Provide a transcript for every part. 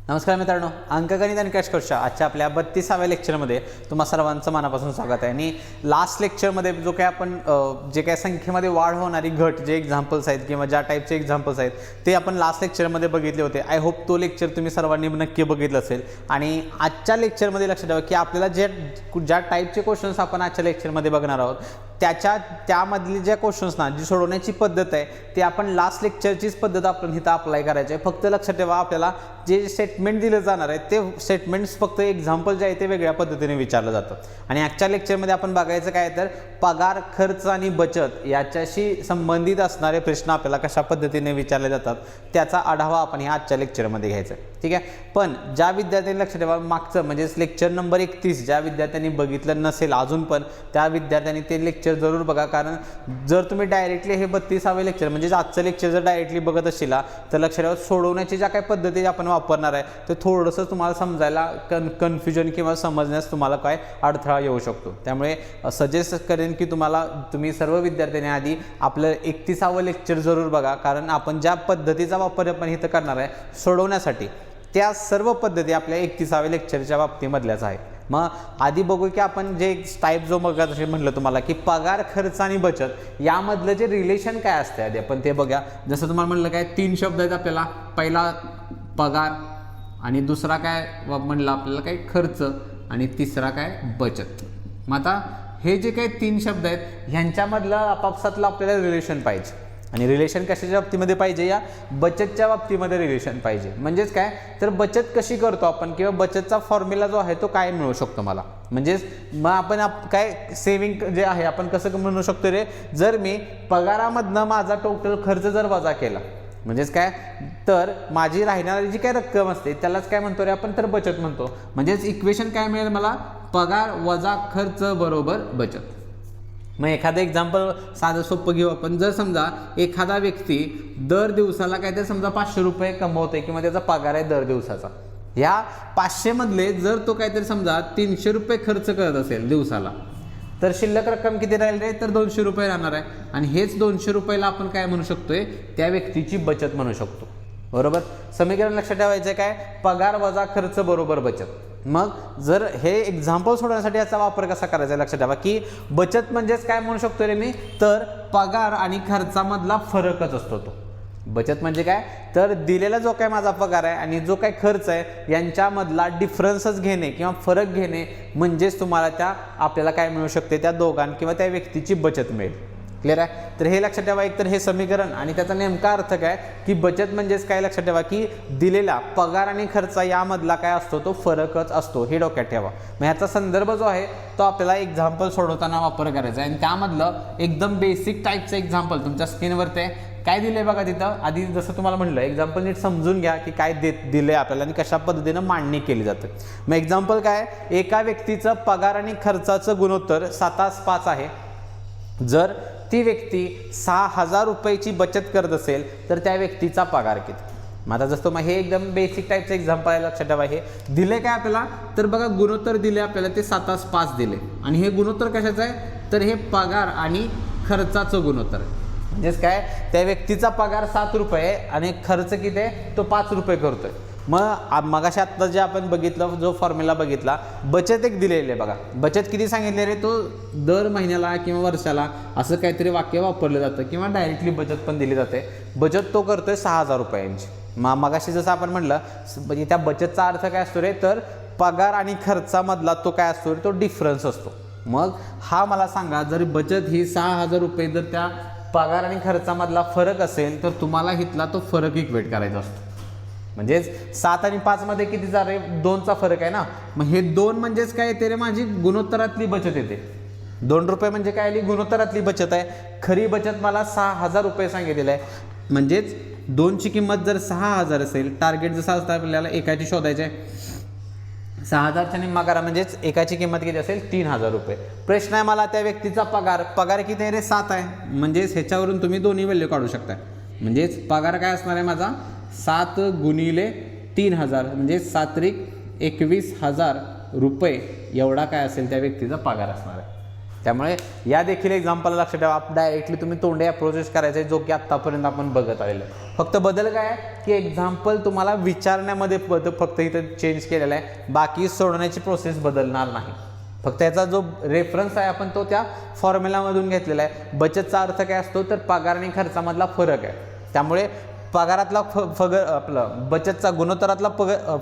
नमस्कार मित्रांनो, अंकगणित आणि क्रॅश कोर्सच्या आजच्या आपल्या 32व्या लेक्चरमध्ये तुम्हा सर्वांचं मनापासून स्वागत आहे। आणि लास्ट लेक्चरमध्ये जो काय आपण जे काय संख्येमध्ये वाढ होणारी घट जे एक्झाम्पल्स आहेत किंवा ज्या टाईपचे एक्झाम्पल्स आहेत ते आपण लास्ट लेक्चरमध्ये बघितले होते। आय होप तो लेक्चर तुम्ही सर्वांनी नक्की बघितलं असेल। आणि आजच्या लेक्चरमध्ये लक्षात ठेवा की आपल्याला ज्या टाईपचे क्वेश्चन्स आपण आजच्या लेक्चरमध्ये बघणार आहोत त्यामधली ज्या क्वेश्चन्स ना जी सोडवण्याची पद्धत आहे ती आपण लास्ट लेक्चरचीच पद्धत आपण इथं अप्लाय करायची आहे। फक्त लक्षात ठेवा आपल्याला जे स्टेटमेंट दिलं जाणार आहे ते स्टेटमेंट्स फक्त एक्झाम्पल जे आहे ते वेगळ्या पद्धतीने विचारलं जातं। आणि आजच्या लेक्चरमध्ये आपण बघायचं काय तर पगार, खर्च आणि बचत याच्याशी संबंधित असणारे प्रश्न आपल्याला कशा पद्धतीने विचारले जातात त्याचा आढावा आपण ह्या आजच्या लेक्चरमध्ये घ्यायचा आहे, ठीक आहे। पण ज्या विद्यार्थ्यांनी लक्षात ठेवा मागचं म्हणजे लेक्चर नंबर 31 ज्या विद्यार्थ्यांनी बघितलं नसेल अजून पण त्या विद्यार्थ्यांनी ते लेक्चर जरूर बघा। कारण जर तुम्ही डायरेक्टली हे 32वे लेक्चर म्हणजे आजचं लेक्चर जर डायरेक्टली बघत असशील तर लक्षात ठेवा सोडवण्याची ज्या काही पद्धती आपण वापरणार आहे ते थोडंसं तुम्हाला समजायला कन्फ्युजन किंवा समजण्यास तुम्हाला काय अडथळा येऊ शकतो। त्यामुळे सजेस्ट करेन की तुम्ही सर्व विद्यार्थ्यांनी आधी आपलं 31वं लेक्चर जरूर बघा। कारण आपण ज्या पद्धतीचा वापर आपण इथं करणार आहे सोडवण्यासाठी त्या सर्व पद्धती आपल्या 31व्या लेक्चरच्या बाबतीमधल्याच आहे। मग आधी बघू की आपण जे टाईप जो बघा जसे म्हटलं तुम्हाला की पगार, खर्च आणि बचत यामधलं जे रिलेशन काय असते आधी आपण ते बघा। जसं तुम्हाला म्हटलं काय 3 शब्द आहेत आपल्याला, पहिला पगार आणि दुसरा काय म्हणलं आपल्याला काय खर्च आणि तिसरा काय बचत। मग आता हे जे काही 3 शब्द आहेत ह्यांच्यामधलं आपापसातलं आपल्याला रिलेशन पाहिजे। आणि रिलेशन कशाच्या बाबतीमध्ये पाहिजे, या बचतच्या बाबतीमध्ये रिलेशन पाहिजे। म्हणजेच काय तर बचत कशी करतो आपण किंवा बचतचा फॉर्म्युला जो आहे तो काय मिळू शकतो मला, म्हणजेच मग आपण काय सेविंग जे आहे आपण कसं म्हणू शकतो रे, जर मी पगारामधनं माझा टोटल खर्च जर वजा केला म्हणजेच काय तर माझी राहणारी जी काय रक्कम असते त्यालाच काय म्हणतो रे आपण तर बचत म्हणतो। म्हणजेच इक्वेशन काय मिळेल मला, पगार वजा खर्च बरोबर बचत। मग एखादं एक्झाम्पल साधं सोपं घेऊ आपण। जर समजा एखादा व्यक्ती दर दिवसाला काय तर समजा 500 रुपये कमवतोय किंवा त्याचा पगार आहे दर दिवसाचा, ह्या 500 मधले जर तो काहीतरी समजा 300 रुपये खर्च करत असेल दिवसाला तर शिल्लक रक्कम किती राहील रे तर 200 रुपये राहणार आहे। आणि हेच 200 रुपयाला आपण काय म्हणू शकतोय त्या व्यक्तीची बचत म्हणू शकतो, बरोबर। समीकरण लक्षात ठेवायचं काय, पगार वजा खर्च बरोबर बचत। मग जर हे एक्झाम्पल सोडवण्यासाठी याचा वापर कसा करायचा लक्षात ठेवा की बचत म्हणजेच काय म्हणू शकतो रे मी तर पगार आणि खर्चामधला फरकच असतो तो। बचत म्हणजे काय तर दिलेला जो काय माझा पगार आहे आणि जो काय खर्च आहे यांच्यामधला डिफरन्सच घेणे किंवा फरक घेणे म्हणजेच तुम्हाला आपल्याला काय मिळू शकते त्या किंवा त्या व्यक्तीची बचत मिळेल। क्लिअर आहे। तर हे लक्षात ठेवा एकतर हे समीकरण आणि त्याचा नेमका अर्थ काय की बचत म्हणजेच काय लक्षात ठेवा की दिलेला पगार आणि खर्च यामधला काय असतो तो फरकच असतो, हे डोक्यात ठेवा। मग ह्याचा संदर्भ जो आहे तो आपल्याला एक्झाम्पल सोडवताना वापर करायचा आहे। आणि त्यामधलं एकदम बेसिक टाईपचं एक्झाम्पल तुमच्या स्क्रीनवरती आहे काय दिले बघा तिथं। आधी जसं तुम्हाला म्हटलं एक्झाम्पल नीट समजून घ्या की काय दिले आपल्याला आणि कशा पद्धतीनं मांडणी केली जाते। मग एक्झाम्पल काय, एका व्यक्तीचं पगार आणि खर्चाचं गुणोत्तर 7:5 आहे। जर ती व्यक्ती 6,000 रुपयाची बचत करत असेल तर त्या व्यक्तीचा पगार किती। मग आता जसं मग हे एकदम बेसिक टाईपचं एक्झाम्पल आहे, लक्षात ठेवा। हे दिले काय आपल्याला तर बघा गुणोत्तर दिले आपल्याला ते 7:5 दिले। आणि हे गुणोत्तर कशाचं आहे तर हे पगार आणि खर्चाचं गुणोत्तर आहे। म्हणजेच काय त्या व्यक्तीचा पगार 7 रुपये आणि खर्च किती आहे तो 5 रुपये करतोय। मगाशी आत्ता जे आपण बघितलं जो फॉर्म्युला बघितला, बचत एक दिलेली आहे बघा। बचत किती सांगितले रे तो दर महिन्याला किंवा वर्षाला असं काहीतरी वाक्य वापरलं जातं किंवा डायरेक्टली बचत पण दिली जाते। बचत तो करतोय 6,000 रुपयांची। मगाशी जसं आपण म्हटलं म्हणजे त्या बचतचा अर्थ काय असतो रे तर पगार आणि खर्चामधला तो काय असतो रे तो डिफरन्स असतो। मग हा मला सांगा जर बचत ही 6,000 रुपये जर त्या पगार आणि खर्चामधला फरक असेल तर तुम्हाला इथला तो फरक इक्वेट करायचा असतो। म्हणजेच 7 आणि 5 मध्ये किती रे 2चा फरक आहे ना। मग हे 2 म्हणजेच काय येते रे माझी गुणोत्तरातली बचत येते। 2 रुपये म्हणजे काय आली गुणोत्तरातली बचत आहे। खरी बचत मला 6,000 रुपये सांगितलेलं आहे। म्हणजेच 2ची किंमत जर 6,000 असेल, टार्गेट जसं असतं आपल्याला एकाची शोधायचे आहे 6,000च्या निम्मा करा म्हणजेच एकाची किंमत किती असेल 3,000 रुपये। प्रश्न आहे मला त्या व्यक्तीचा पगार किती आहे रे 7 आहे। म्हणजेच ह्याच्यावरून तुम्ही दोन्ही व्हॅल्यू काढू शकता। म्हणजेच पगार काय असणार आहे माझा 7 गुणिले 3,000 म्हणजे 7 21,000 रुपये एवढा काय असेल त्या व्यक्तीचा पगार असणार आहे। त्यामुळे या देखील एक्झाम्पलला लक्षात ठेवा. डायरेक्टली तुम्ही तोंडी अप्रोचेस करायचा आहे, जो की आत्तापर्यंत आपण बघत आलेलो आहे. फक्त बदल काय आहे की एक्झाम्पल तुम्हाला विचारण्यामध्ये फक्त इथं चेंज केलेला आहे, बाकी सोडवण्याची प्रोसेस बदलणार नाही. फक्त याचा जो रेफरन्स आहे आपण तो त्या फॉर्म्युलामधून घेतलेला आहे. बचतचा अर्थ काय असतो तर पगार आणि खर्चामधला फरक आहे. त्यामुळे पगारातला आपलं बचतचा गुणोत्तरातला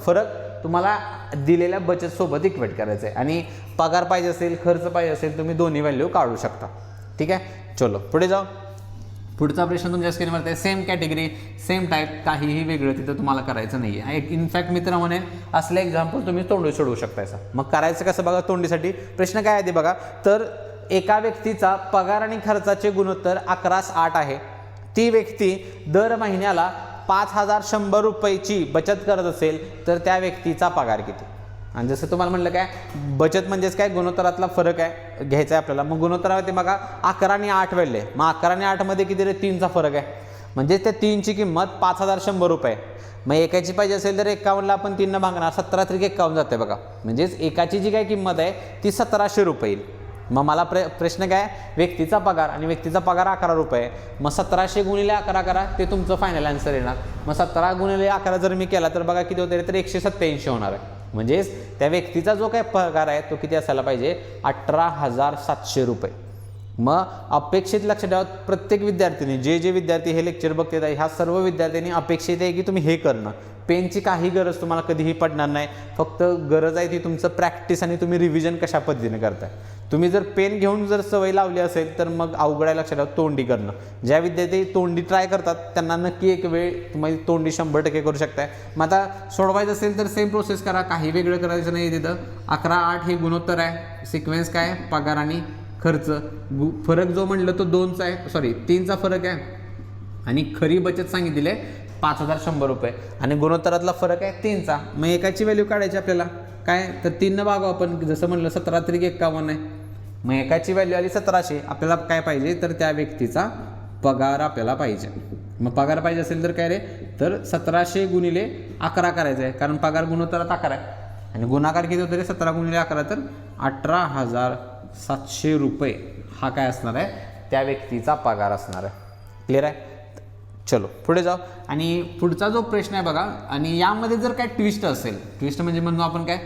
फरक तुम्हाला दिलेल्या बचत सोबत इक्वेट करायचं आहे. आणि पगार पाहिजे असेल, खर्च पाहिजे असेल, तुम्ही दोन्ही व्हॅल्यू काढू शकता. ठीक आहे, चलो पुढे जाऊ. पुढचा प्रश्न तुमच्या स्क्रीनवरती आहे. सेम कॅटेगरी, सेम टाईप, काहीही वेगळं तिथं तुम्हाला करायचं नाही आहे. इनफॅक्ट मित्र म्हणेन असले एक्झाम्पल तुम्ही तोंडी सोडवू शकता. मग करायचं कसं बघा. तोंडीसाठी प्रश्न काय आहे ते बघा. तर एका व्यक्तीचा पगार आणि खर्चाचे गुणोत्तर 11:8 आहे. ती व्यक्ती दर महिन्याला 5,100 रुपयाची बचत करत असेल तर त्या व्यक्तीचा पगार किती. आणि जसं तुम्हाला म्हटलं काय बचत म्हणजेच काय गुणोत्तरातला फरक आहे घ्यायचा आहे आपल्याला. मग गुणोत्तरामध्ये बघा 11 आणि 8 वेळले. मग 11 आणि 8 मध्ये किती रे 3चा फरक आहे. म्हणजे त्या 3ची किंमत 5,100 रुपये. मग एकाची पाहिजे असेल तर 51ला आपण 3 भागणार, 17 त्रिक 51 जाते बघा. म्हणजेच एकाची जी काय किंमत आहे ती 1,700 रुपये येईल. मग मला प्रश्न काय व्यक्तीचा पगार आणि व्यक्तीचा पगार 11 रुपये. मग 1700 गुणिले 11 करा, ते तुमचं फायनल आन्सर येणार. मग 17 गुणिले 11 जर मी केला तर बघा किती होते तर 187 होणार आहे. म्हणजेच त्या व्यक्तीचा जो काय पगार आहे तो किती असायला पाहिजे 18,700 रुपये. मग अपेक्षित लक्षात ठेवा प्रत्येक विद्यार्थ्यांनी जे विद्यार्थी हे लेक्चर बघतात ह्या सर्व विद्यार्थ्यांनी अपेक्षित आहे की तुम्ही हे करणं. पेनची काही गरज तुम्हाला कधीही पडणार नाही. फक्त गरज आहे ती तुमचं प्रॅक्टिस आणि तुम्ही रिव्हिजन कशा पद्धतीने करताय. तुम्ही जर पेन घेऊन जर सवय लावली असेल तर मग अवघड आहे लक्षात ठेवा तोंडी करणं. ज्या विद्यार्थी तोंडी ट्राय करतात त्यांना नक्की एक वेळ तुम्ही तोंडी 100% करू शकताय. मग आता सोडवायचं असेल तर सेम प्रोसेस करा, काही वेगळं करायचं नाही. तिथं 11:8 हे गुणोत्तर आहे. सिक्वेन्स काय पगार आणि खर्च. फरक जो म्हटलं तो 2चा आहे, सॉरी 3चा फरक आहे. आणि खरी बचत सांगितली आहे 5,100 रुपये आणि गुणोत्तरातला फरक आहे 3चा. मग एकाची व्हॅल्यू काढायची आपल्याला काय तर 3 भागू आपण. जसं म्हटलं 17 त्रिक 51 आहे. मग एकाची व्हॅल्यू आली 1700. आपल्याला काय पाहिजे तर त्या व्यक्तीचा पगार आपल्याला पाहिजे. मग पगार पाहिजे असेल तर काय रे तर 1700 गुणिले 11 करायचं आहे, कारण पगार गुणोत्तरात 11 आहे. आणि गुणाकार किती होतं रे 17 गुणिले 11 तर 18,700 रुपये हा काय असणार आहे त्या व्यक्तीचा पगार असणार आहे. क्लिअर आहे. चलो पुढे जाऊ. आणि पुढचा जो प्रश्न आहे बघा, आणि यामध्ये जर काय ट्विस्ट असेल, ट्विस्ट म्हणजे म्हणून आपण काय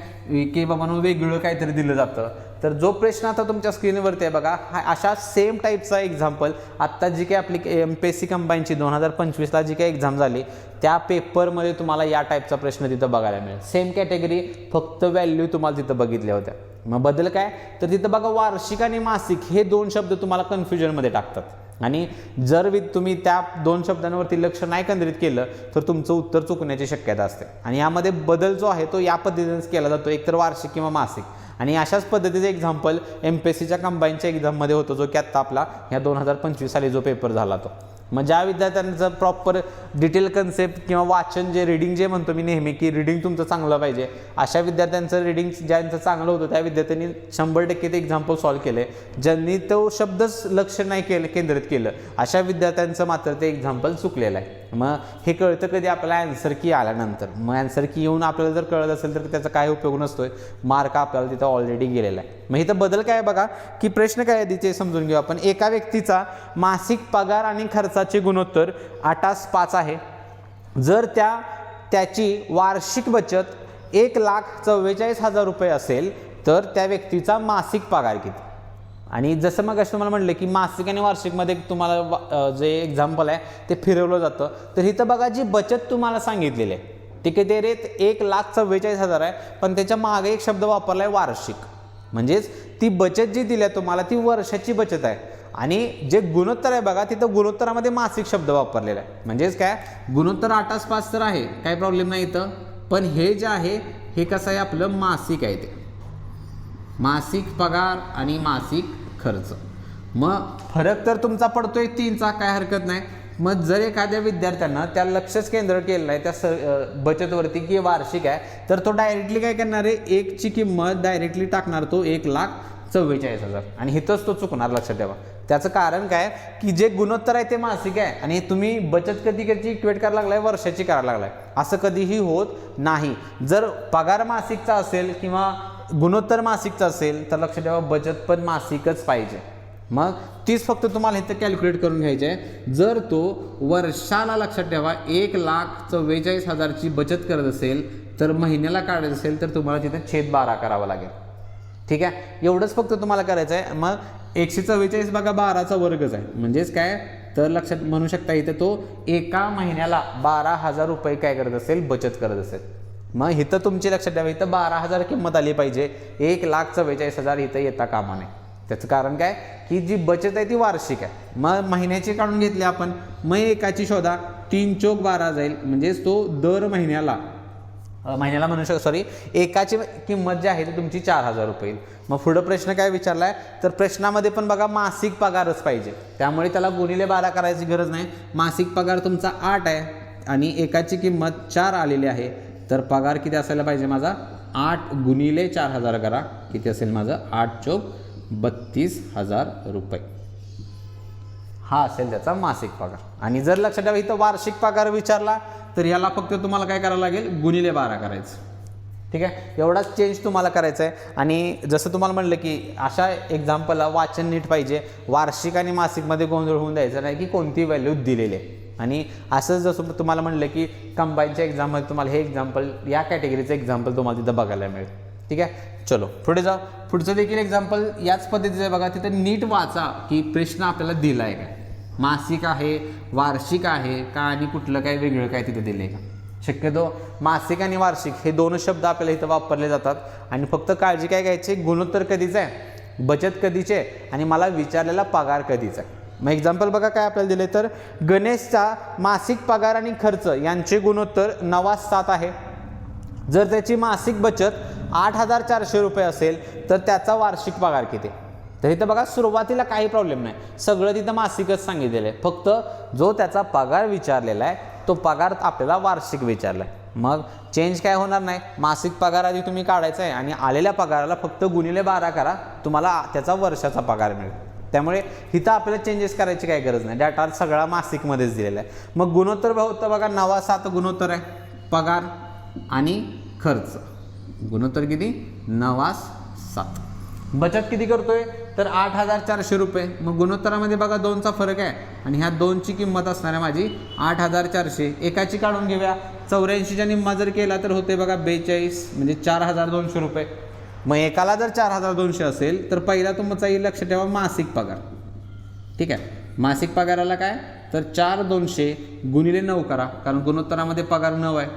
की बाबांनो वेगळं काहीतरी दिलं जातं. तर जो प्रश्न आता तुमच्या स्क्रीनवरती आहे बघा, हा अशा सेम टाईपचा एक्झाम्पल आत्ता जी काही आपली MPSC कंबाईनची 2025ला जी काही एक्झाम झाली त्या पेपरमध्ये तुम्हाला या टाईपचा प्रश्न तिथं बघायला मिळेल. सेम कॅटेगरी, फक्त व्हॅल्यू तुम्हाला तिथं बघितल्या होत्या. मग बदल काय तर तिथं बघा वार्षिक आणि मासिक हे 2 शब्द तुम्हाला कन्फ्युजनमध्ये टाकतात. आणि जर तुम्ही त्या 2 शब्दांवरती लक्ष नाही केंद्रित केलं तर तुमचं उत्तर चुकण्याची शक्यता असते. आणि यामध्ये बदल जो आहे तो या पद्धतीनेच केला जातो, एकतर वार्षिक किंवा मासिक. आणि अशाच पद्धतीचं एक्झाम्पल MPSCच्या कंबाईनच्या एक्झाममध्ये होतो, जो की आत्ता आपला ह्या 2025 साली जो पेपर झाला तो. मग ज्या विद्यार्थ्यांचं प्रॉपर डिटेल कन्सेप्ट किंवा वाचन जे रीडिंग जे म्हणतो मी नेहमी की रीडिंग तुमचं चांगलं पाहिजे, अशा विद्यार्थ्यांचं रीडिंग ज्यांचं चांगलं होतं त्या विद्यार्थ्यांनी 100% ते एक्झाम्पल सॉल्व्ह केले. ज्यांनी तो शब्दच लक्ष नाही केंद्रित केलं अशा विद्यार्थ्यांचं मात्र ते एक्झाम्पल चुकलेलं आहे. मग हे कळतं कधी आपल्याला ॲन्सर की आल्यानंतर. मग ॲन्सर की येऊन आपल्याला जर कळत असेल तर त्याचा काय उपयोग नसतोय, मार्क आपल्याला तिथं ऑलरेडी गेलेला आहे. मग इथं बदल काय बघा की प्रश्न काय आहे ते समजून घेऊ आपण. एका व्यक्तीचा मासिक पगार आणि खर्चाचे गुणोत्तर 8:5 आहे. जर त्याची वार्षिक बचत 1,44,000 रुपये असेल तर त्या व्यक्तीचा मासिक पगार किती. आणि जसं मग असं तुम्हाला म्हटलं की मासिक आणि वार्षिकमध्ये तुम्हाला जे एक्झाम्पल आहे ते फिरवलं जातं. तर इथं बघा जी बचत तुम्हाला सांगितलेली आहे ठीक आहे ते रेट 1,44,000 आहे, पण त्याच्या मागे एक शब्द वापरला आहे वार्षिक. म्हणजेच ती बचत जी दिली आहे तुम्हाला ती वर्षाची बचत आहे. आणि जे गुणोत्तर आहे बघा तिथं गुणोत्तरामध्ये मासिक शब्द वापरलेला आहे. म्हणजेच काय गुणोत्तर 8:5 तर आहे, काही प्रॉब्लेम नाही इथं. पण हे जे आहे हे कसं आहे आपलं मासिक आहे, ते मासिक पगार आणि मासिक खर्च. मग फरक तर तुमचा पडतोय 3चा, काय हरकत नाही. मग जर एखाद्या विद्यार्थ्यानं त्या लक्षच केंद्र केलं आहे त्या बचतवरती की वार्षिक आहे तर तो डायरेक्टली काय करणार आहे 1ची किंमत डायरेक्टली टाकणार तो 1,44,000 आणि इथंच तो चुकणार लक्षात ठेवा. त्याचं कारण काय की जे गुणोत्तर आहे ते मासिक आहे आणि तुम्ही बचत कधी इक्वेट करायला लागलाय वर्षाची करायला लागलाय, असं कधीही होत नाही. जर पगार मासिकचा असेल किंवा गुणोत्तर मासिकचा असेल तर लक्षात ठेवा बचत पण मासिकच पाहिजे. मग तीच फक्त तुम्हाला इथं कॅल्क्युलेट करून घ्यायची आहे. जर तो वर्षाला लक्षात ठेवा 1,44,000ची बचत करत असेल तर महिन्याला काढायचं असेल तर तुम्हाला तिथे छेद 12 करावं लागेल. ठीक आहे, एवढंच फक्त तुम्हाला करायचं आहे. मग 144 बघा 12चा वर्गच आहे, म्हणजेच काय तर लक्षात म्हणू शकता इथं तो एका महिन्याला 12,000 रुपये काय करत असेल बचत करत असेल. मग इथं तुमची लक्षात ठेवा इथं 12,000 किंमत आली पाहिजे, 1,44,000 इथं येता कामा नये. त्याचं कारण काय की जी बचत आहे ती वार्षिक आहे. मग महिन्याची काढून घेतली आपण, मग एकाची शोधा 3 चोक 12 जाईल, म्हणजेच तो दर महिन्याला म्हणू शकतो सॉरी एकाची किंमत जी आहे ती तुमची 4,000 रुपये येईल. मग पुढं प्रश्न काय विचारला आहे तर प्रश्नामध्ये पण बघा मासिक पगारच पाहिजे, त्यामुळे त्याला गुणिले 12 करायची गरज नाही. मासिक पगार तुमचा 8 आहे आणि एकाची किंमत 4 आलेली आहे, तर पगार किती असायला पाहिजे माझा 8 गुणिले 4,000 करा, किती असेल माझं 8 चोक 32,000 रुपये. हा असेल त्याचा मासिक पगार. आणि जर लक्षात ठेवा इथं वार्षिक पगार विचारला तर याला फक्त तुम्हाला काय करावं लागेल गुणिले 12 करायचं. ठीक आहे, एवढाच चेंज तुम्हाला करायचा आहे. आणि जसं तुम्हाला म्हणलं की अशा एक्झाम्पलला वाचन नीट पाहिजे, वार्षिक आणि मासिकमध्ये गोंधळ होऊन द्यायचा नाही की कोणती व्हॅल्यू दिलेली आहे. आणि असं जसं तुम्हाला म्हणलं की कंबाईनच्या एक्झाममध्ये तुम्हाला हे एक्झाम्पल या कॅटेगरीचं एक्झाम्पल तुम्हाला तिथं बघायला मिळेल. ठीक आहे, चलो पुढे जाऊ. पुढचं देखील एक्झाम्पल याच पद्धतीचं आहे बघा. तिथं नीट वाचा की प्रश्न आपल्याला दिला आहे काय, मासिक आहे वार्षिक आहे का आणि कुठलं काय वेगळं काय तिथे दिलं आहे का. शक्यतो मासिक आणि वार्षिक हे दोन शब्द आपल्याला इथं वापरले जातात. आणि फक्त काळजी काय घ्यायची, गुणोत्तर कधीचं आहे, बचत कधीचे आहे आणि मला विचारलेला पगार कधीचा आहे. मग एक्झाम्पल बघा काय आपल्याला दिले तर गणेशचा मासिक पगार आणि खर्च यांचे गुणोत्तर 9:7 आहे. जर त्याची मासिक बचत 8,400 रुपये असेल तर त्याचा वार्षिक पगार किती. तर इथं बघा सुरुवातीला काही प्रॉब्लेम नाही, सगळं तिथं मासिकच सांगितलेलं आहे. फक्त जो त्याचा पगार विचारलेला आहे तो पगार आपल्याला वार्षिक विचारला आहे. मग चेंज काय होणार नाही, मासिक पगार आधी तुम्ही काढायचा आहे आणि आलेल्या पगाराला फक्त गुणिले 12 करा, तुम्हाला त्याचा वर्षाचा पगार मिळेल. त्यामुळे इथं आपल्याला चेंजेस करायची काही गरज नाही, डाटा सगळा मासिकमध्येच दिलेला आहे. मग गुणोत्तर होतं बघा 9:7 गुणोत्तर आहे, पगार आणि खर्च गुणोत्तर किती 9:7. बचत किती करतोय तर 8,400 रुपये. मग गुणोत्तरामध्ये बघा 2चा फरक आहे आणि ह्या 2ची किंमत असणार आहे माझी 8,400. एकाची काढून घेऊया, 84च्या निम्मा जर केला तर होते बघा 42 म्हणजे 4,200 रुपये. मग एकाला जर 4,200 असेल तर पहिला तुमचा येईल लक्षात ठेवा मासिक पगार. ठीक आहे, मासिक पगाराला काय तर 4,200 गुणिले 9 करा, कारण गुणोत्तरामध्ये पगार 9 आहे.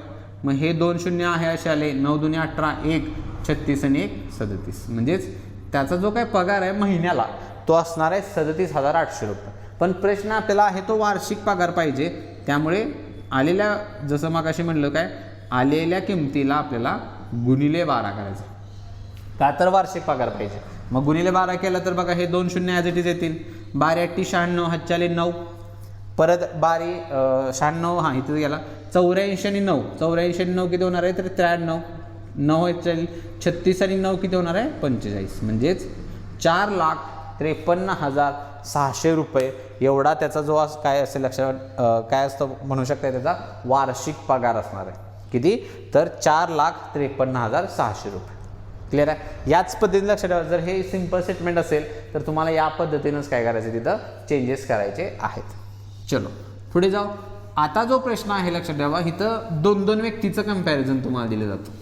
मग हे 2 शून्य आहे असे आले, 9 दुने 18, 1 36 आणि 1 37. म्हणजेच त्याचा जो काय पगार आहे महिन्याला तो असणार आहे 37,800 रुपये. पण प्रश्न आपल्याला आहे तो वार्षिक पगार पाहिजे, त्यामुळे आलेल्या जसं मगाशी म्हणलं काय आलेल्या किमतीला आपल्याला गुणिले 12 करायचं का तर वार्षिक पगार पाहिजे. मग गुणिले 12 केला तर बघा हे 2 शून्य ॲज इट इज येतील, 12 × 96 हातच्याले 9, परत 12 96 हां इथं गेला 84 आणि 9, 84 आणि 9 किती होणार आहे तर 93, 9 36 आणि 9 किती होणार आहे 45. म्हणजेच 4,53,600 रुपये एवढा त्याचा जो काय असेल लक्षात काय असतं म्हणू शकता त्याचा वार्षिक पगार असणार आहे. किती तर 4,53,600 रुपये. क्लिअर आहे. याच पद्धतीने लक्षात ठेवा, जर हे सिंपल स्टेटमेंट असेल तर तुम्हाला या पद्धतीनंच काय करायचं तिथं चेंजेस करायचे आहेत. चलो पुढे जाऊ. आता जो प्रश्न आहे लक्षात ठेवा, इथं 2 व्यक्तीचं कंपॅरिझन तुम्हाला दिलं जातं.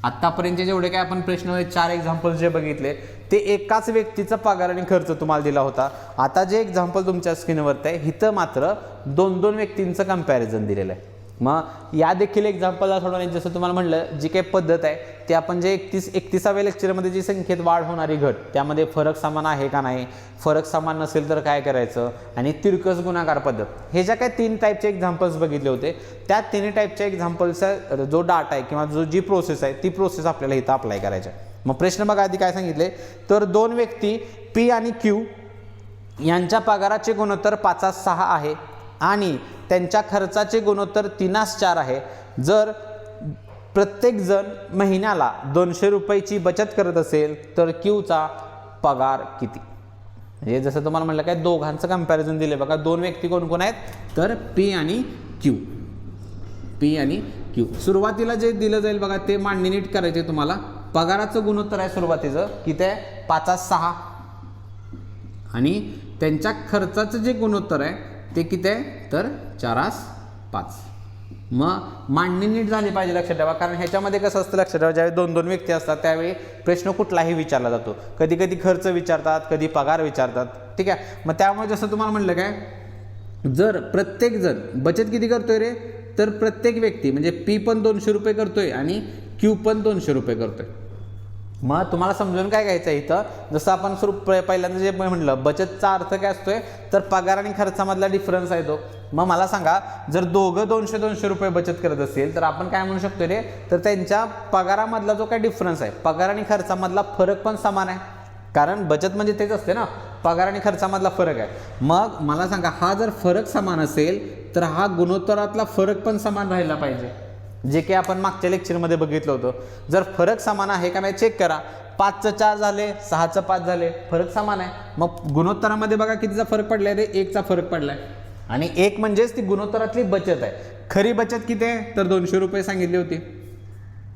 आत्तापर्यंतचे जेवढे काय आपण प्रश्न 4 एक्झाम्पल्स जे बघितले ते एकाच व्यक्तीचा पगार आणि खर्च तुम्हाला दिला होता. आता जे एक्झाम्पल तुमच्या स्क्रीनवरती आहे इथं मात्र 2 व्यक्तींचं कंपॅरिझन दिलेलं आहे. मग या देखील एक्झाम्पलला सोडवण्याची जसं तुम्हाला म्हणलं जी काही पद्धत आहे ते आपण जे 31व्या लेक्चरमध्ये जी संख्येत वाढ होणारी घट त्यामध्ये फरक समान आहे का नाही, फरक समान नसेल तर काय करायचं, आणि तिरकस गुणाकार पद्धत हे ज्या काही 3 टाईपचे एक्झाम्पल्स बघितले होते त्या 3 टाईपच्या एक्झाम्पल्सचा जो डाटा आहे किंवा जी प्रोसेस आहे ती प्रोसेस आपल्याला इथं अप्लाय करायची आहे. मग प्रश्न बघा आधी काय सांगितले तर 2 व्यक्ती पी आणि क्यू यांच्या पगाराचे गुणोत्तर 5:6 आहे आणि त्यांच्या खर्चाचे गुणोत्तर 3:4 आहे. जर प्रत्येकजण महिन्याला 200 रुपयाची बचत करत असेल तर क्यूचा पगार किती. म्हणजे जसं तुम्हाला म्हटलं काय दोघांचं कंपॅरिझन दिले बघा. 2 व्यक्ती कोण कोण आहेत तर पी आणि क्यू. पी आणि क्यू सुरुवातीला जे दिलं जाईल बघा ते मांडणी नीट करायचे तुम्हाला. पगाराचं गुणोत्तर आहे सुरुवातीचं किती आहे 5/6 आणि त्यांच्या खर्चाचं जे गुणोत्तर आहे ते किती आहे तर 4/5. मग मांडणी नीट झाली पाहिजे लक्षात ठेवा, कारण ह्याच्यामध्ये कसं असतं लक्षात ठेवा, ज्यावेळी 2 व्यक्ती असतात त्यावेळी प्रश्न कुठलाही विचारला जातो. कधी कधी खर्च विचारतात, कधी पगार विचारतात. ठीक आहे, मग त्यामुळे जसं तुम्हाला म्हटलं काय, जर प्रत्येक जण बचत किती करतोय रे, तर प्रत्येक व्यक्ती म्हणजे पी पण 200 रुपये करतोय आणि क्यू पण 200 रुपये करतोय. मग तुम्हाला समजून काय घ्यायचं आहे इथं, जसं आपण पहिल्यांदा जे म्हणलं बचतचा अर्थ काय असतोय तर पगार आणि खर्चामधला डिफरन्स आहे तो. मग मला सांगा, जर दोघं 200 रुपये बचत करत असेल तर आपण काय म्हणू शकतो रे, तर त्यांच्या पगारामधला जो काय डिफरन्स आहे, पगार आणि खर्चामधला फरक पण समान आहे, कारण बचत म्हणजे तेच असते ना, पगार आणि खर्चामधला फरक आहे. मग मला सांगा, हा जर फरक समान असेल तर हा गुणोत्तरातला फरक पण समान राहिला पाहिजे, जे की आपण मागच्या लेक्चरमध्ये बघितलं होतं. जर फरक समान आहे का नाही चेक करा. 5चं 4 झाले, 6चं 5 झाले, फरक समान आहे. मग गुणोत्तरामध्ये बघा कितीचा फरक पडलाय रे, 1चा फरक पडलाय. आणि 1 म्हणजेच ती गुणोत्तरातली बचत आहे. खरी बचत किती आहे तर 200 रुपये सांगितली होती.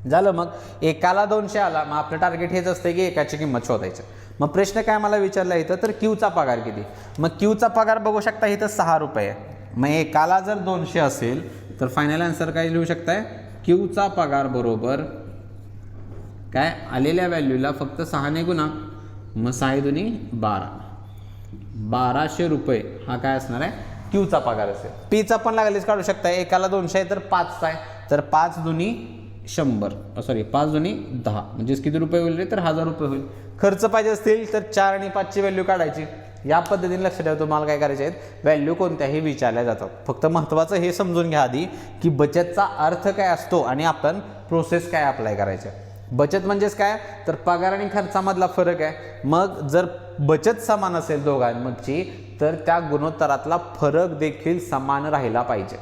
झालं, मग एकाला 200 आला. मग आपलं टार्गेट हेच असतं की एकाची किंमत शोधायची. मग प्रश्न काय मला विचारला इथं, तर क्यूचा पगार किती. मग क्यूचा पगार बघू शकता इथं 6 रुपये आहे. मग एकाला जर 200 असेल तर फायनल आन्सर काय लिहू शकताय, क्यूचा पगार बरोबर काय आलेल्या व्हॅल्यूला फक्त 6ने गुणा, मग 6 दुनी 12, 1200 रुपये हा काय असणार आहे क्यूचा पगार असेल. पीचा पण लागलीच काढू शकता, एकाला 200 आहे तर 5चा आहे, तर 5 दुनी 100 सॉरी 5 दुनी 10 म्हणजेच किती रुपये होईल रे, तर 1000 रुपये होईल. खर्च पाहिजे असतील तर 4 आणि 5ची व्हॅल्यू काढायची. या पद्धतीने लक्ष ठेवा, तुम्हाला काय करायचे आहेत, व्हॅल्यू कोणत्याही विचारल्या जातात. फक्त महत्त्वाचं हे समजून घ्या आधी की बचतचा अर्थ काय असतो आणि आपण प्रोसेस काय अप्लाय करायचे. बचत म्हणजेच काय तर पगार आणि खर्चामधला फरक आहे. मग जर बचत समान असेल दोघांमधची तर त्या गुणोत्तरातला फरक देखील समान राहिला पाहिजे.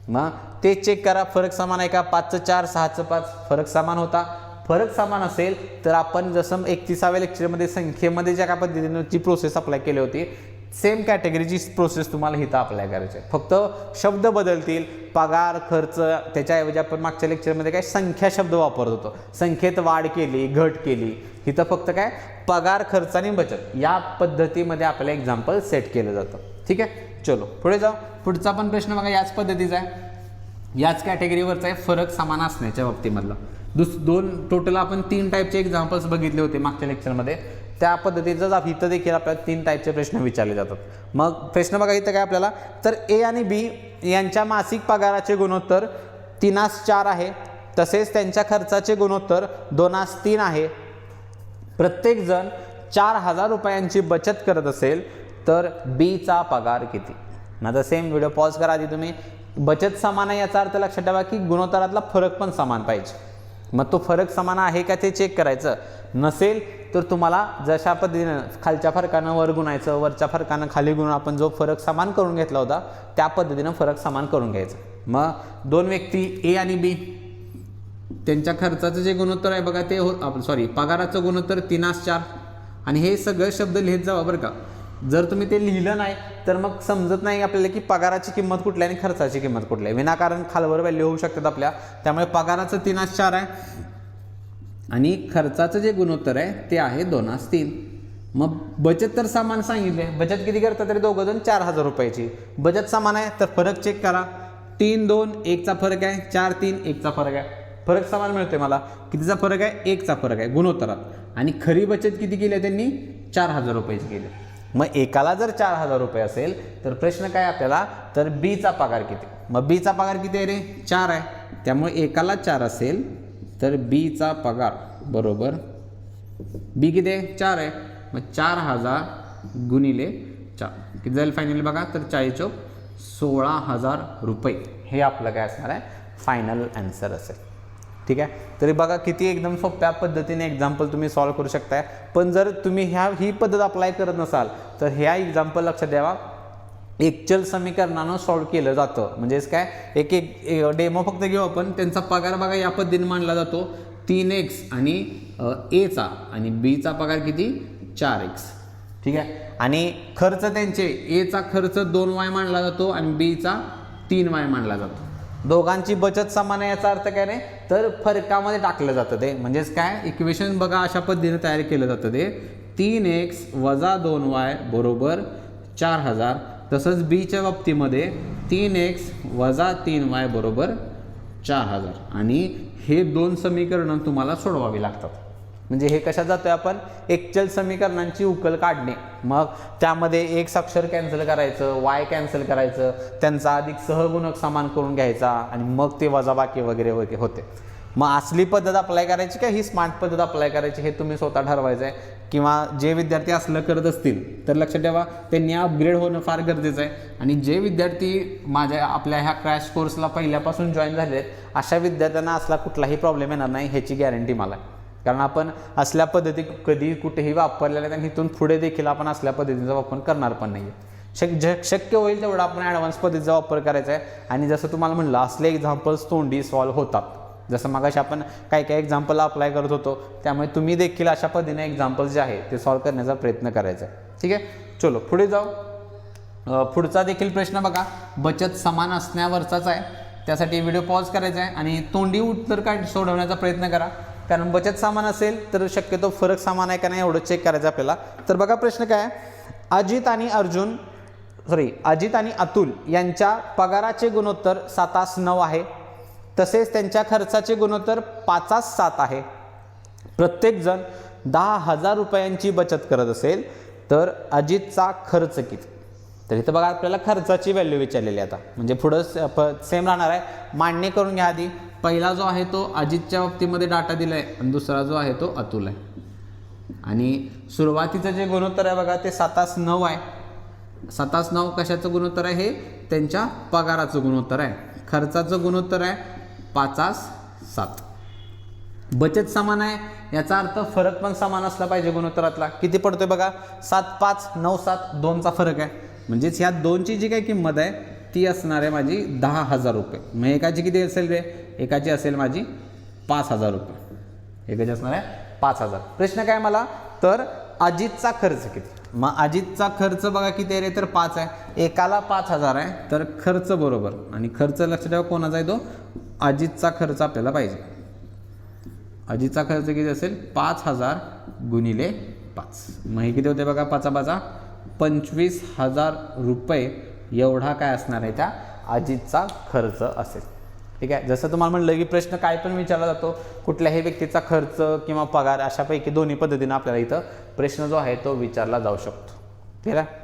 मग ते चेक करा, फरक समान आहे का. 5चं 4, 6चं 5, फरक समान होता. फरक समान असेल तर आपण जसं 31व्या लेक्चरमध्ये संख्येमध्ये ज्या पद्धतीने ची प्रोसेस अप्लाय केली होती, सेम कॅटेगरीची प्रोसेस तुम्हाला इथं अप्लाय करायची आहे. फक्त शब्द बदलतील, पगार खर्च, त्याच्याऐवजी आपण मागच्या लेक्चरमध्ये काय संख्या शब्द वापरत होतो, संख्येत वाढ केली घट केली. इथं फक्त काय पगार खर्च आणि बचत या पद्धतीमध्ये आपल्याला एक्झाम्पल सेट केलं जातं. ठीक आहे, चलो पुढे जाऊ. पुढचा पण प्रश्न बघा याच पद्धतीचा आहे, याच कॅटेगरीवरचा आहे, फरक समान असण्याच्या बाबतीमधला. टोटल आपण 3 टाईपचे एक्झाम्पल्स बघितले होते मागच्या लेक्चरमध्ये. त्या पद्धतीचं इथं देखील आपल्याला 3 टाईपचे प्रश्न विचारले जातात. मग प्रश्न बघा इथं काय आपल्याला, तर ए आणि बी यांच्या मासिक पगाराचे गुणोत्तर 3/4 आहे, तसेच त्यांच्या खर्चाचे गुणोत्तर 2/3 आहे. प्रत्येक जण 4000 रुपयांची बचत करत असेल तर बीचा पगार किती. आता सेम व्हिडिओ पॉज करा आधी तुम्ही. बचत समान आहे याचा अर्थ लक्षात ठेवा की गुणोत्तरातला फरक पण समान पाहिजे. मग तो फरक समान आहे का ते चेक करायचं. नसेल तर तुम्हाला जशा पद्धतीनं खालच्या फरकानं वर गुणायचं, वरच्या फरकानं खाली गुणून आपण जो फरक समान करून घेतला होता त्या पद्धतीनं फरक समान करून घ्यायचा. मग 2 व्यक्ती ए आणि बी, त्यांच्या खर्चाचं जे गुणोत्तर आहे बघा ते पगाराचं गुणोत्तर 3/4 आणि हे सगळं शब्द लिहित जावा बरं का. जर तुम्ही ते लिहिलं नाही तर मग समजत नाही आपल्याला की पगाराची किंमत कुठली आणि खर्चाची किंमत कुठली आहे. विनाकारण खालवर व्हॅल्यू होऊ शकतात आपल्या. त्यामुळे पगाराचं 3/4 आहे आणि खर्चाचं जे गुणोत्तर आहे ते आहे 2/3. मग बचत तर समान सांगितले, बचत किती करतात तरी दोघं जण 4000 रुपयाची. बचत समान आहे तर फरक चेक करा. 3, 2, 1चा फरक आहे, 4, 3, 1चा फरक आहे. फरक समान मिळतोय मला. कितीचा फरक आहे, 1चा फरक आहे गुणोत्तरात. आणि खरी बचत किती केली आहे त्यांनी, 4000 रुपयाची केली. मग एकाला जर 4000 रुपये असेल तर प्रश्न काय आपल्याला, तर बीचा पगार किती. मग बीचा पगार किती आहे रे, 4 आहे. त्यामुळे एकाला 4 असेल तर बीचा पगार बरोबर बी किती आहे, 4 आहे. मग 4000 गुणिले 4 किती जाईल फायनली बघा, तर 40 16,000 रुपये हे आपलं काय असणार आहे फायनल आन्सर असेल. ठीक आहे, तरी बघा किती एकदम सोप्या पद्धतीने एक्झाम्पल तुम्ही सॉल्व्ह करू शकताय. पण जर तुम्ही ही पद्धत अप्लाय करत नसाल तर ह्या एक्झाम्पल लक्षात द्यावा, एकचल समीकरणानं सॉल्व्ह केलं जातं. म्हणजेच काय, एक डेमो फक्त घेऊ आपण. त्यांचा पगार बघा या पद्धतीने मांडला जातो, 3x आणि एचा आणि बीचा पगार किती 4x. ठीक आहे, आणि खर्च त्यांचे एचा खर्च 2y मांडला जातो आणि बीचा 3y मांडला जातो. दोघांची बचत समान आहे याचा अर्थ काय नाही तर फरकामध्ये टाकलं जातं ते, म्हणजेच काय इक्वेशन बघा अशा पद्धतीने तयार केलं जातं ते 3x वजा 2y बरोबर 4000. तसंच बीच्या बाबतीमध्ये 3x वजा 3y बरोबर 4000. आणि हे दोन समीकरणं तुम्हाला सोडवावी लागतात. म्हणजे हे कशात जातोय आपण एक्चुअल समीकरणांची उकल काढणे. मग त्यामध्ये एक अक्षर कॅन्सल करायचं, वाय कॅन्सल करायचं, त्यांचा अधिक सहगुणक समान करून घ्यायचा आणि मग ते वजाबाकी वगैरे वगैरे होते. मग असली पद्धत अप्लाय करायची का ही स्मार्ट पद्धत अप्लाय करायची हे तुम्ही स्वतः ठरवायचं आहे. किंवा जे विद्यार्थी असलं करत असतील तर लक्षात ठेवा त्यांनी अपग्रेड होणं फार गरजेचं आहे. आणि जे विद्यार्थी आपल्या ह्या क्रॅश कोर्सला पहिल्यापासून जॉईन झाले आहेत अशा विद्यार्थ्यांना असला कुठलाही प्रॉब्लेम येणार नाही ह्याची गॅरंटी मला आहे. कारण आपण असल्या पद्धती कधी कुठेही वापरलेल्या आहेत आणि इथून पुढे देखील आपण असल्या पद्धतीचा वापर करणार पण नाही आहे. शक्य होईल तेवढा आपण ॲडव्हान्स पद्धतीचा वापर करायचा आहे. आणि जसं तुम्हाला म्हणलं असले एक्झाम्पल्स तोंडी सॉल्व्ह होतात. जसं मगाशी आपण काही एक्झाम्पल अप्लाय करत होतो त्यामुळे तुम्ही देखील अशा पद्धतीने एक्झाम्पल्स जे आहे ते सॉल्व्ह करण्याचा प्रयत्न करायचा आहे. ठीक आहे, चलो पुढे जाऊ. पुढचा देखील प्रश्न बघा बचत समान असण्यावरचाच आहे. त्यासाठी व्हिडिओ पॉज करायचा आहे आणि तोंडी उत्तर काय सोडवण्याचा प्रयत्न करा. कारण बचत समान असेल तर शक्यतो फरक समान आहे का नाही एवढं चेक करायचं आपल्याला. तर बघा प्रश्न काय आहे, अजित आणि अतुल यांच्या पगाराचे गुणोत्तर 7:9 आहे. तसेच त्यांच्या खर्चाचे गुणोत्तर 5:7 आहे. प्रत्येकजण 10,000 रुपयांची बचत करत असेल तर अजितचा खर्च किती. तर इथं बघा आपल्याला खर्चाची व्हॅल्यू विचारलेली आता म्हणजे पुढं सेम राहणार आहे. मांडणी करून घ्या आधी. पहिला जो आहे तो अजितच्या बाबतीमध्ये डाटा दिला आहे आणि दुसरा जो आहे तो अतुल आहे. आणि सुरुवातीचं जे गुणोत्तर आहे बघा ते 7:9 आहे. 7:9 कशाचं गुणोत्तर आहे, हे त्यांच्या पगाराचं गुणोत्तर आहे. खर्चाचं गुणोत्तर आहे 5:7. बचत समान आहे याचा अर्थ फरक पण समान असला पाहिजे गुणोत्तरातला. किती पडतोय बघा 7,5, 9,7 2चा फरक आहे. म्हणजेच ह्या दोनची जी काही किंमत आहे ती असणार आहे माझी 10,000 रुपये. मग एकाची किती असेल रे, एकाची असेल माझी 5,000 रुपये. एकाची असणार आहे 5,000. प्रश्न काय मला तर अजितचा खर्च किती. मग अजितचा खर्च बघा किती आहे रे तर 5 आहे. एकाला 5,000 आहे तर खर्च बरोबर आणि खर्च लक्षात ठेवा कोणाचा आहे तो अजितचा खर्च आपल्याला पाहिजे. अजितचा खर्च किती असेल 5,000 गुणिले 5. मग हे किती होते बघा 5 25,000 रुपये एवढा काय असणार आहे त्या अजितचा खर्च असेल. ठीक आहे, जसं तुम्हाला म्हणलं की प्रश्न काय पण विचारला जातो कुठल्याही व्यक्तीचा खर्च किंवा पगार अशापैकी दोन्ही पद्धतीने आपल्याला इथं प्रश्न जो आहे तो विचारला जाऊ शकतो. ठीक आहे.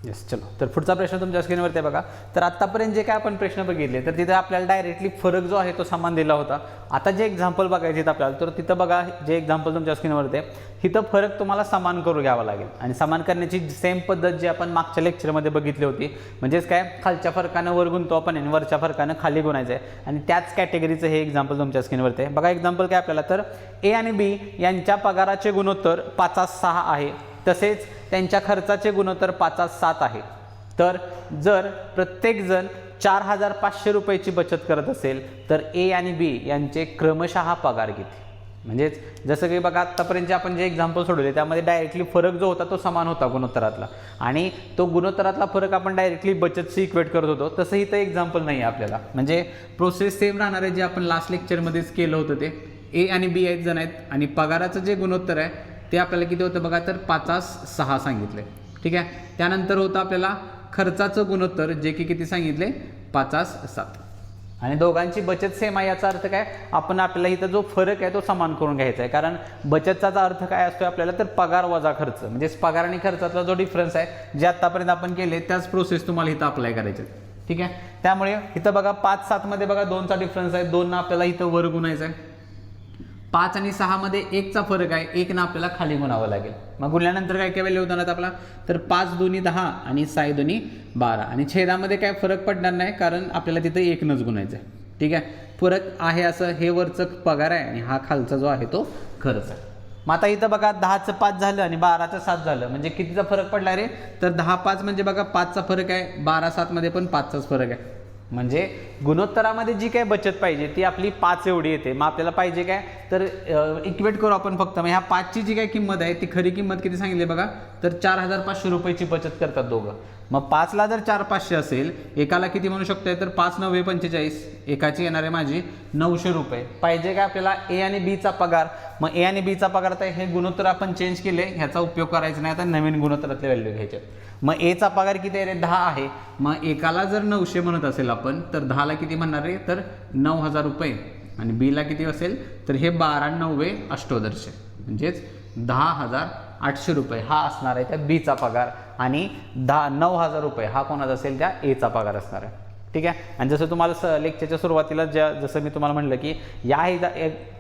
येस, चलो तर पुढचा प्रश्न तुमच्या स्क्रीनवरती आहे बघा. तर आत्तापर्यंत जे काय आपण प्रश्न बघितले तर तिथे आपल्याला डायरेक्टली फरक जो आहे तो समान दिला होता. आता जे एक्झाम्पल बघायचे आपल्याला तर तिथं बघा जे एक्झाम्पल तुमच्या स्क्रीनवरती आहे इथं फरक तुम्हाला समान करून घ्यावा लागेल. आणि समान करण्याची सेम पद्धत जी आपण मागच्या लेक्चरमध्ये बघितली होती म्हणजेच काय खालच्या फरकानं वर गुणतो आपण आणि वरच्या फरकानं खाली गुणायचं आहे. आणि त्याच कॅटेगरीचं हे एक्झाम्पल तुमच्या स्क्रीनवरती आहे बघा. एक्झाम्पल काय आपल्याला तर ए आणि बी यांच्या पगाराचे गुणोत्तर 5:6 आहे. तसेच त्यांच्या खर्चाचे गुणोत्तर 5:7 आहे. तर जर प्रत्येकजण 4,500 रुपयाची बचत करत असेल तर ए आणि बी यांचे क्रमशः पगार किती. म्हणजेच जसं की बघा आत्तापर्यंत आपण जे एक्झाम्पल सोडवले त्यामध्ये डायरेक्टली फरक जो होता तो समान होता गुणोत्तरातला आणि तो गुणोत्तरातला फरक आपण डायरेक्टली बचतशी इक्वेट करत होतो. तसं इथं एक्झाम्पल नाही आहे आपल्याला. म्हणजे प्रोसेस सेम राहणार आहे जे आपण लास्ट लेक्चरमध्येच केलं होतं. ते ए आणि बी एक जण आहेत आणि पगाराचं जे गुणोत्तर आहे ते आपल्याला किती होतं बघा तर 5:6 सांगितले. ठीक आहे, त्यानंतर होतं आपल्याला खर्चाचं गुणोत्तर जे की किती सांगितले 5:7. आणि दोघांची बचत सेम आहे याचा अर्थ काय आपल्याला इथं जो फरक आहे तो समान करून घ्यायचा आहे. कारण बचतचा अर्थ काय असतो आपल्याला तर पगार वजा खर्च. म्हणजेच पगार आणि खर्चातला जो डिफरन्स आहे जे आत्तापर्यंत आपण केले त्याच प्रोसेस तुम्हाला इथं अप्लाय करायचे. ठीक आहे, त्यामुळे इथं बघा 5:7 मध्ये बघा 2चा डिफरन्स आहे. 2 आपल्याला इथं वर गुणायचं आहे. 5 आणि 6 मध्ये 1चा फरक आहे. 1 आपल्याला खाली गुणावं लागेल. मग गुणल्यानंतर काय काय व्हॅल्यू होणार आपला तर 5 दुनी 10 आणि 6 दुनी 12 आणि छेदामध्ये काय फरक पडणार नाही कारण आपल्याला तिथं 1नच गुणायचं आहे. ठीक आहे, फरक आहे असं हे वरचं पगार आहे आणि हा खालचा जो आहे तो खर्च आहे. मग आता इथं बघा 10चं 5 झालं आणि 12चं 7 झालं म्हणजे कितीचा फरक पडला रे तर 10:5 म्हणजे बघा 5चा फरक आहे. 12:7 मध्ये पण 5चाच फरक आहे. म्हणजे गुणोत्तरामध्ये जी काय बचत पाहिजे ती आपली 5 एवढी येते. मग आपल्याला पाहिजे काय तर इक्वेट करू आपण फक्त. मग ह्या 5ची जी काय किंमत आहे ती खरी किंमत किती सांगितली बघा, तर 4500 रुपयाची बचत करतात दोघं. मग 5ला जर 4500 असेल, एकाला किती म्हणू शकतोय तर 5 9 45, एकाची येणार आहे माझी 900 रुपये. पाहिजे काय आपल्याला ए आणि बीचा पगार. मग ए आणि बीचा पगार तर हे गुणोत्तर आपण चेंज केले, ह्याचा उपयोग करायचा नाही, आता नवीन गुणोत्तरातले व्हॅल्यू घ्यायचे. मग एचा पगार किती आहे रे, 10 आहे. मग एकाला जर 900 म्हणत असेल आपण तर 10ला किती म्हणणार आहे तर 9000 रुपये, आणि बीला किती असेल तर हे 12 9 अष्टोदर्श म्हणजेच 10,800 रुपये हा असणार आहे त्या बीचा पगार, आणि 9000 रुपये हा कोणाचा असेल त्या एचा पगार असणार आहे. ठीक आहे. आणि जसं तुम्हाला लेक्चरच्या सुरुवातीला जसं मी तुम्हाला म्हटलं की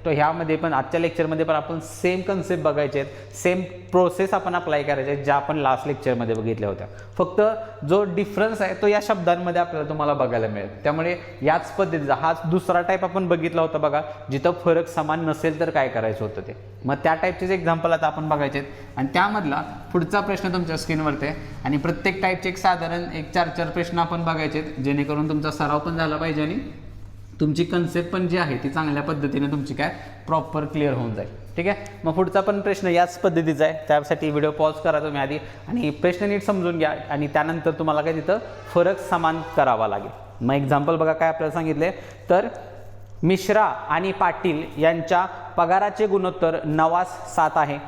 ह्यामध्ये पण आजच्या लेक्चरमध्ये पण आपण सेम कन्सेप्ट बघायचे आहेत, सेम प्रोसेस आपण अप्लाय करायचे आहेत ज्या आपण लास्ट लेक्चरमध्ये बघितल्या होत्या. फक्त जो डिफरन्स आहे तो या शब्दांमध्ये आपल्याला तुम्हाला बघायला मिळेल. त्यामुळे याच पद्धतीचा हा दुसरा टाईप आपण बघितला होता बघा, जिथं फरक समान नसेल तर काय करायचं होतं ते. मग त्या टाईपचेच एक्झाम्पल आता आपण बघायचे आहेत. आणि त्यामधला पुढचा प्रश्न तुमच्या स्क्रीनवरती आहे, आणि प्रत्येक टाईपचे एक साधारण 4-4 प्रश्न आपण बघायचे आहेत, जेणेकरून तुमचा सराव पण झाला पाहिजे आणि तुमची कन्सेप्ट पण जी आहे ती चांगल्या पद्धतीने तुमची काय प्रॉपर क्लिअर होऊन जाईल. ठीक आहे. मग पुढचा पण प्रश्न याच पद्धतीचा आहे, त्यासाठी व्हिडिओ पॉज करा तुम्ही आधी आणि प्रश्न नीट समजून घ्या, आणि त्यानंतर तुम्हाला काय तिथं फरक समान करावा लागेल. मग एक्झाम्पल बघा काय आपल्याला सांगितले, तर मिश्रा आणि पाटील यांच्या पगाराचे गुणोत्तर 9:7 आहे,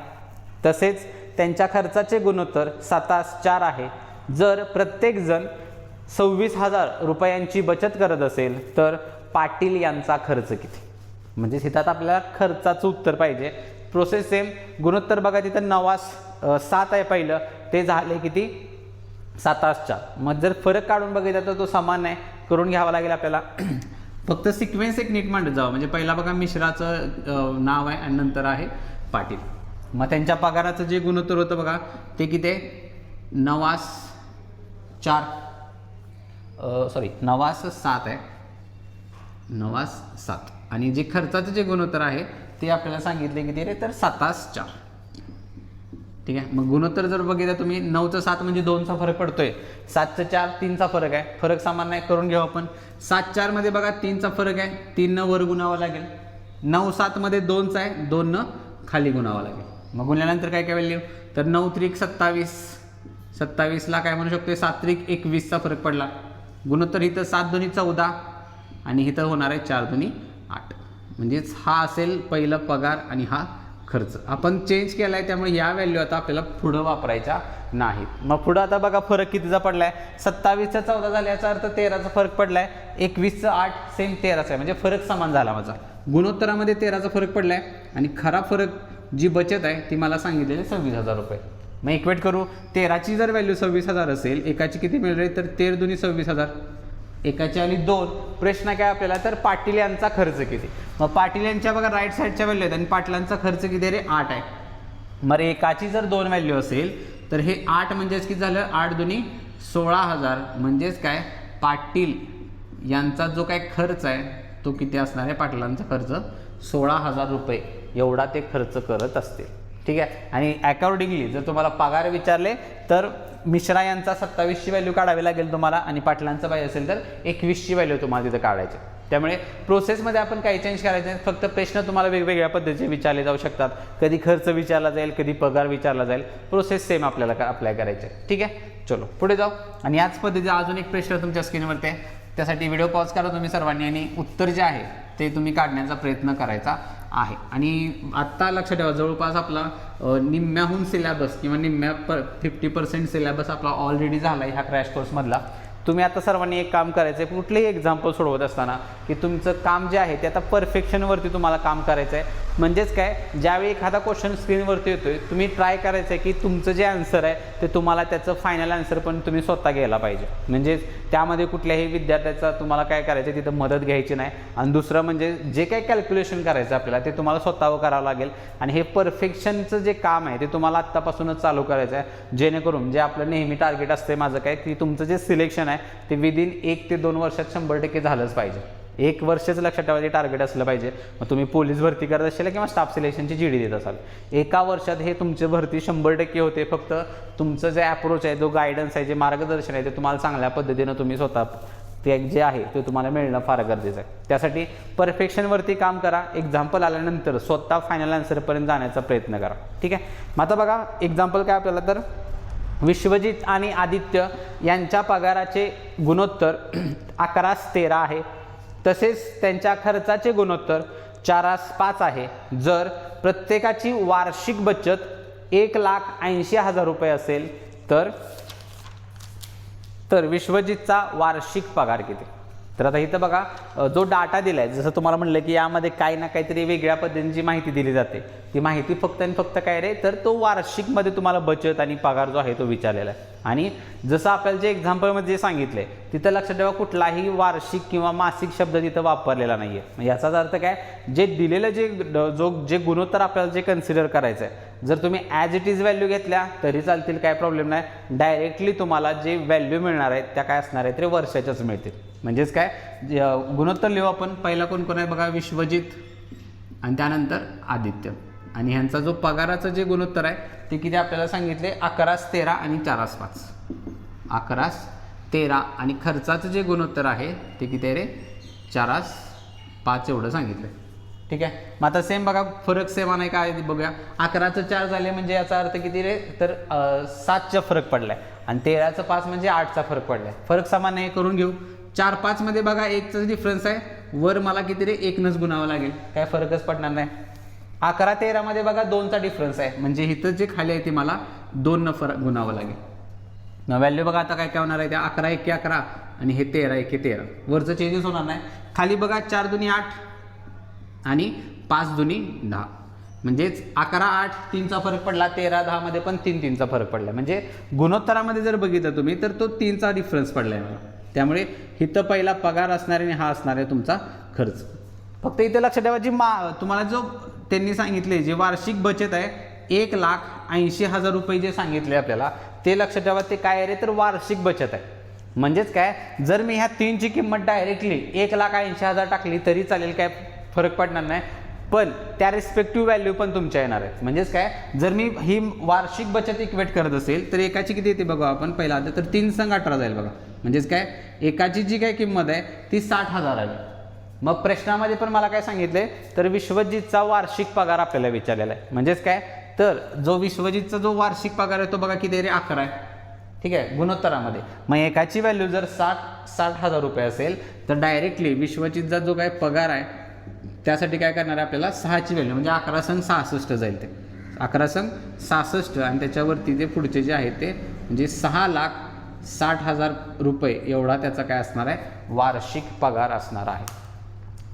तसेच त्यांच्या खर्चाचे गुणोत्तर 7:4 आहे. जर प्रत्येकजण 26,000 रुपयांची बचत करत असेल तर पाटील यांचा खर्च किती. म्हणजे हितात आपल्याला खर्चाचं उत्तर पाहिजे. Process same. गुणोत्तर बघा तिथं 9:7 आहे पहिलं, ते झाले किती 7:4. मग जर फरक काढून बघितला तर तो समान आहे, करून घ्यावा लागेल आपल्याला. फक्त सिक्वेन्स एक नीट मांडत जावं. म्हणजे पहिला बघा मिश्राचं नाव आहे आणि नंतर आहे पाटील. मग त्यांच्या पगाराचं जे गुणोत्तर होतं बघा ते किती आहे 9:4 9:7 आहे, 9:7. आणि जे खर्चाचं जे गुणोत्तर आहे ते आपल्याला सांगितले किती रे तर 7:4. ठीक आहे. मग गुणोत्तर जर बघितलं तुम्ही 9चं 7 म्हणजे 2चा फरक पडतोय, 7चं 4 3चा फरक आहे, फरक समान नाही, करून घेऊ आपण. 7:4 मध्ये बघा 3चा फरक आहे, 3 वर गुणावं लागेल. 9:7 मध्ये 2चा आहे, 2 खाली गुणावं लागेल. मग गुणल्यानंतर काय काय व्हॅल्यू तर 9 त्रिक 27, 27ला काय म्हणू शकतो 7 त्रिक 21चा फरक पडला. गुणोत्तर इथं 7 दोन्ही 14 आणि इथं होणार आहे 4 दोन्ही 8. म्हणजेच हा असेल पहिला पगार आणि हा खर्च. आपण चेंज केला आहे त्यामुळे या व्हॅल्यू आता आपल्याला पुढं वापरायच्या नाहीत. मग पुढं आता बघा फरक कितीचा पडला आहे, 27चा 14 झाला, याचा अर्थ 13चा फरक पडला आहे. 21चं 8 सेम 13चा आहे, म्हणजे फरक समान झाला माझा. गुणोत्तरामध्ये 13चा फरक पडला आहे, आणि खरा फरक जी बचत आहे ती मला सांगितलेली 26,000 रुपये. मग इक्वेट करू. 13ची जर व्हॅल्यू 26,000 असेल, एकाची किती मिळेल तर 13 दुनी 26,000, एकाची आणि 2. प्रश्न काय आपल्याला तर पाटील यांचा खर्च किती. मग पाटील यांच्या बघा राईट साईडच्या व्हॅल्यू आहेत, आणि पाटलांचा खर्च किती रे 8 आहे. मग एकाची जर 2 व्हॅल्यू असेल तर हे 8 म्हणजेच किती झालं 8 दुनी 16,000. म्हणजेच काय पाटील यांचा जो काय खर्च आहे तो किती असणार आहे, पाटलांचा खर्च 16,000 रुपये एवढा ते खर्च करत असतील. ठीक आहे. आणि अकॉर्डिंगली जर तुम्हाला पगार विचारले तर मिश्रा यांचा 27ची व्हॅल्यू काढावी लागेल तुम्हाला, आणि पाटलांचा पाहिजे असेल तर 21ची व्हॅल्यू तुम्हाला तिथं काढायची. त्यामुळे प्रोसेसमध्ये आपण काही चेंज करायचे नाही, फक्त प्रश्न तुम्हाला वेगवेगळ्या पद्धतीचे विचारले जाऊ शकतात. कधी खर्च विचारला जाईल, कधी पगार विचारला जाईल. प्रोसेस सेम आपल्याला अप्लाय करायचे. ठीक आहे. चलो पुढे जाऊ. आणि याच पद्धतीचा अजून एक प्रश्न तुमच्या स्क्रीनवरती आहे, त्यासाठी व्हिडिओ पॉज करा तुम्ही सर्वांनी, आणि उत्तर जे आहे ते तुम्ही काढण्याचा प्रयत्न करायचा आहे. आणि आत्ता लक्षात ठेवा जवळपास आपला निम्म्याहून सिलेबस किंवा 50% सिलेबस आपला ऑलरेडी झाला आहे ह्या क्रॅश कोर्समधला. तुम्ही आता सर्वांनी एक काम करायचं आहे, कुठलेही एक्झाम्पल सोडवत असताना की तुमचं काम जे आहे ते आता परफेक्शनवरती तुम्हाला काम करायचं आहे. म्हणजेच काय, ज्यावेळी एखादा क्वेश्चन स्क्रीनवरती येतोय तुम्ही ट्राय करायचं आहे की तुमचं जे आन्सर आहे ते तुम्हाला त्याचं फायनल आन्सर पण तुम्ही स्वतः घ्यायला पाहिजे. म्हणजेच त्यामध्ये कुठल्याही विद्यार्थ्याचा तुम्हाला काय करायचं आहे तिथं मदत घ्यायची नाही. आणि दुसरं म्हणजे जे काही कॅल्क्युलेशन करायचं आपल्याला ते तुम्हाला स्वतःवर करावं लागेल. आणि हे परफेक्शनचं जे काम आहे ते तुम्हाला आत्तापासूनच चालू करायचं आहे, जेणेकरून जे आपलं नेहमी टार्गेट असते माझं काय की तुमचं जे सिलेक्शन आहे ते विदिन 1 ते 2 वर्षात 100% झालंच पाहिजे. 1 वर्षच लक्षात ठेवायचे टार्गेट असलं पाहिजे. मग तुम्ही पोलीस भरती करत असाल किंवा स्टाफ सिलेक्शनची GD देत असाल, 1 वर्षात हे तुमची भरती 100% होते. फक्त तुमचं जे अप्रोच आहे, जो गायडन्स आहे, जे मार्गदर्शन आहे ते तुम्हाला चांगल्या पद्धतीनं तुम्ही स्वतः ते जे आहे ते तुम्हाला मिळणं फार गरजेचं आहे. त्यासाठी परफेक्शनवरती काम करा. एक्झाम्पल आल्यानंतर स्वतः फायनल आन्सरपर्यंत जाण्याचा प्रयत्न करा. ठीक आहे. मग आता बघा एक्झाम्पल काय आपल्याला, तर विश्वजित आणि आदित्य यांच्या पगाराचे गुणोत्तर 11:13 आहे. तसेच त्यांच्या खर्चाचे गुणोत्तर 4:5 आहे. जर प्रत्येकाची वार्षिक बचत 1,80,000 रुपये असेल तर विश्वजितचा वार्षिक पगार किती. तर आता इथं बघा जो डाटा दिलाय, जसं तुम्हाला म्हणलं की यामध्ये काही ना काहीतरी वेगळ्या पद्धतीची माहिती दिली जाते. ती माहिती फक्त आणि फक्त काय रे, तर तो वार्षिकमध्ये तुम्हाला बचत आणि पगार जो आहे तो विचारलेला आहे. आणि जसं आपल्याला जे एक्झाम्पलमध्ये जे सांगितलंय तिथं लक्षात ठेवा, कुठलाही वार्षिक किंवा मासिक शब्द तिथं वापरलेला नाही आहे. याचाच अर्थ काय, जे दिलेलं जे गुणोत्तर आपल्याला जे कन्सिडर करायचं आहे, जर तुम्ही ॲज इट इज व्हॅल्यू घेतल्या तरी चालतील, काय प्रॉब्लेम नाही. डायरेक्टली तुम्हाला जे व्हॅल्यू मिळणार आहेत त्या काय असणार आहेत, ते वर्षाच्याच मिळतील. म्हणजेच काय, गुणोत्तर लिहू आपण. पहिला कोण कोण आहे बघा, विश्वजित आणि त्यानंतर आदित्य. आणि ह्यांचा जो पगाराचं जे गुणोत्तर आहे ते किती आपल्याला सांगितले, 11:13 आणि 4:5. 11:13 आणि खर्चाचं जे गुणोत्तर आहे ते किती आहे रे, 4:5 एवढं सांगितलं. ठीक आहे. मग आता सेम बघा, फरक सेम आहे काय बघूया. 11चं 4 झाले म्हणजे याचा अर्थ किती रे, तर 7चा फरक पडलाय. आणि 13चं 5 म्हणजे 8चा फरक पडलाय. फरक समान नाही, करून घेऊ. 4-5 मध्ये बघा 1चा डिफरन्स आहे, वर मला किती रे 1नच गुणावं लागेल, काय फरकच पडणार नाही. 11-13 मध्ये बघा 2चा डिफरन्स आहे, म्हणजे इथं जे खाली आहे ते मला 2 फरक गुणावं लागेल. व्हॅल्यू बघा आता काय काय होणार आहे, त्या 11 × 11 आणि हे 13 × 13. वरचं चेंजेस होणार नाही. खाली बघा 4 दुनी 8 आणि 5 दुनी 10. म्हणजेच 11-8 3चा फरक पडला. 13-10 मध्ये पण 3चा फरक पडला. म्हणजे गुणोत्तरामध्ये जर बघितलं तुम्ही तर तो 3चा डिफरन्स पडलाय मला. त्यामुळे इथं पहिला पगार असणार आणि हा असणार आहे तुमचा खर्च. फक्त इथं लक्षात ठेवा, जी तुम्हाला जो त्यांनी सांगितले जे वार्षिक बचत आहे 1,80,000 रुपये जे सांगितले आपल्याला, ते लक्षात ठेवा ते काय आहे रे, तर वार्षिक बचत आहे. म्हणजेच काय, जर मी ह्या 3ची किंमत डायरेक्टली 1,80,000 टाकली तरी चालेल, काय फरक पडणार नाही. पण त्या रिस्पेक्टिव्ह व्हॅल्यू पण तुमच्या येणार आहेत. म्हणजेच काय, जर मी ही वार्षिक बचत इक्वेट करत असेल तर एकाची किती येते बघा आपण पहिला, तर 3 संग 18 जाईल बघा. म्हणजेच काय, एकाची जी काय किंमत आहे ती 60,000 आहे. मग प्रश्नामध्ये पण मला काय सांगितले, तर विश्वजितचा वार्षिक पगार आपल्याला विचारलेला आहे. म्हणजेच काय, तर जो विश्वजितचा जो वार्षिक पगार आहे तो बघा किती रे, 11 आहे. ठीक आहे, गुणोत्तरामध्ये. मग एकाची व्हॅल्यू जर 60,000 रुपये असेल तर डायरेक्टली विश्वजितचा जो काय पगार आहे त्यासाठी काय करणार आहे आपल्याला, 6ची व्हॅल्यू म्हणजे 11 × 66 जाईल. ते 11 × 66 आणि त्याच्यावरती ते पुढचे जे आहे ते म्हणजे 6,60,000 रुपये एवढा त्याचा काय असणार आहे, वार्षिक पगार असणार आहे.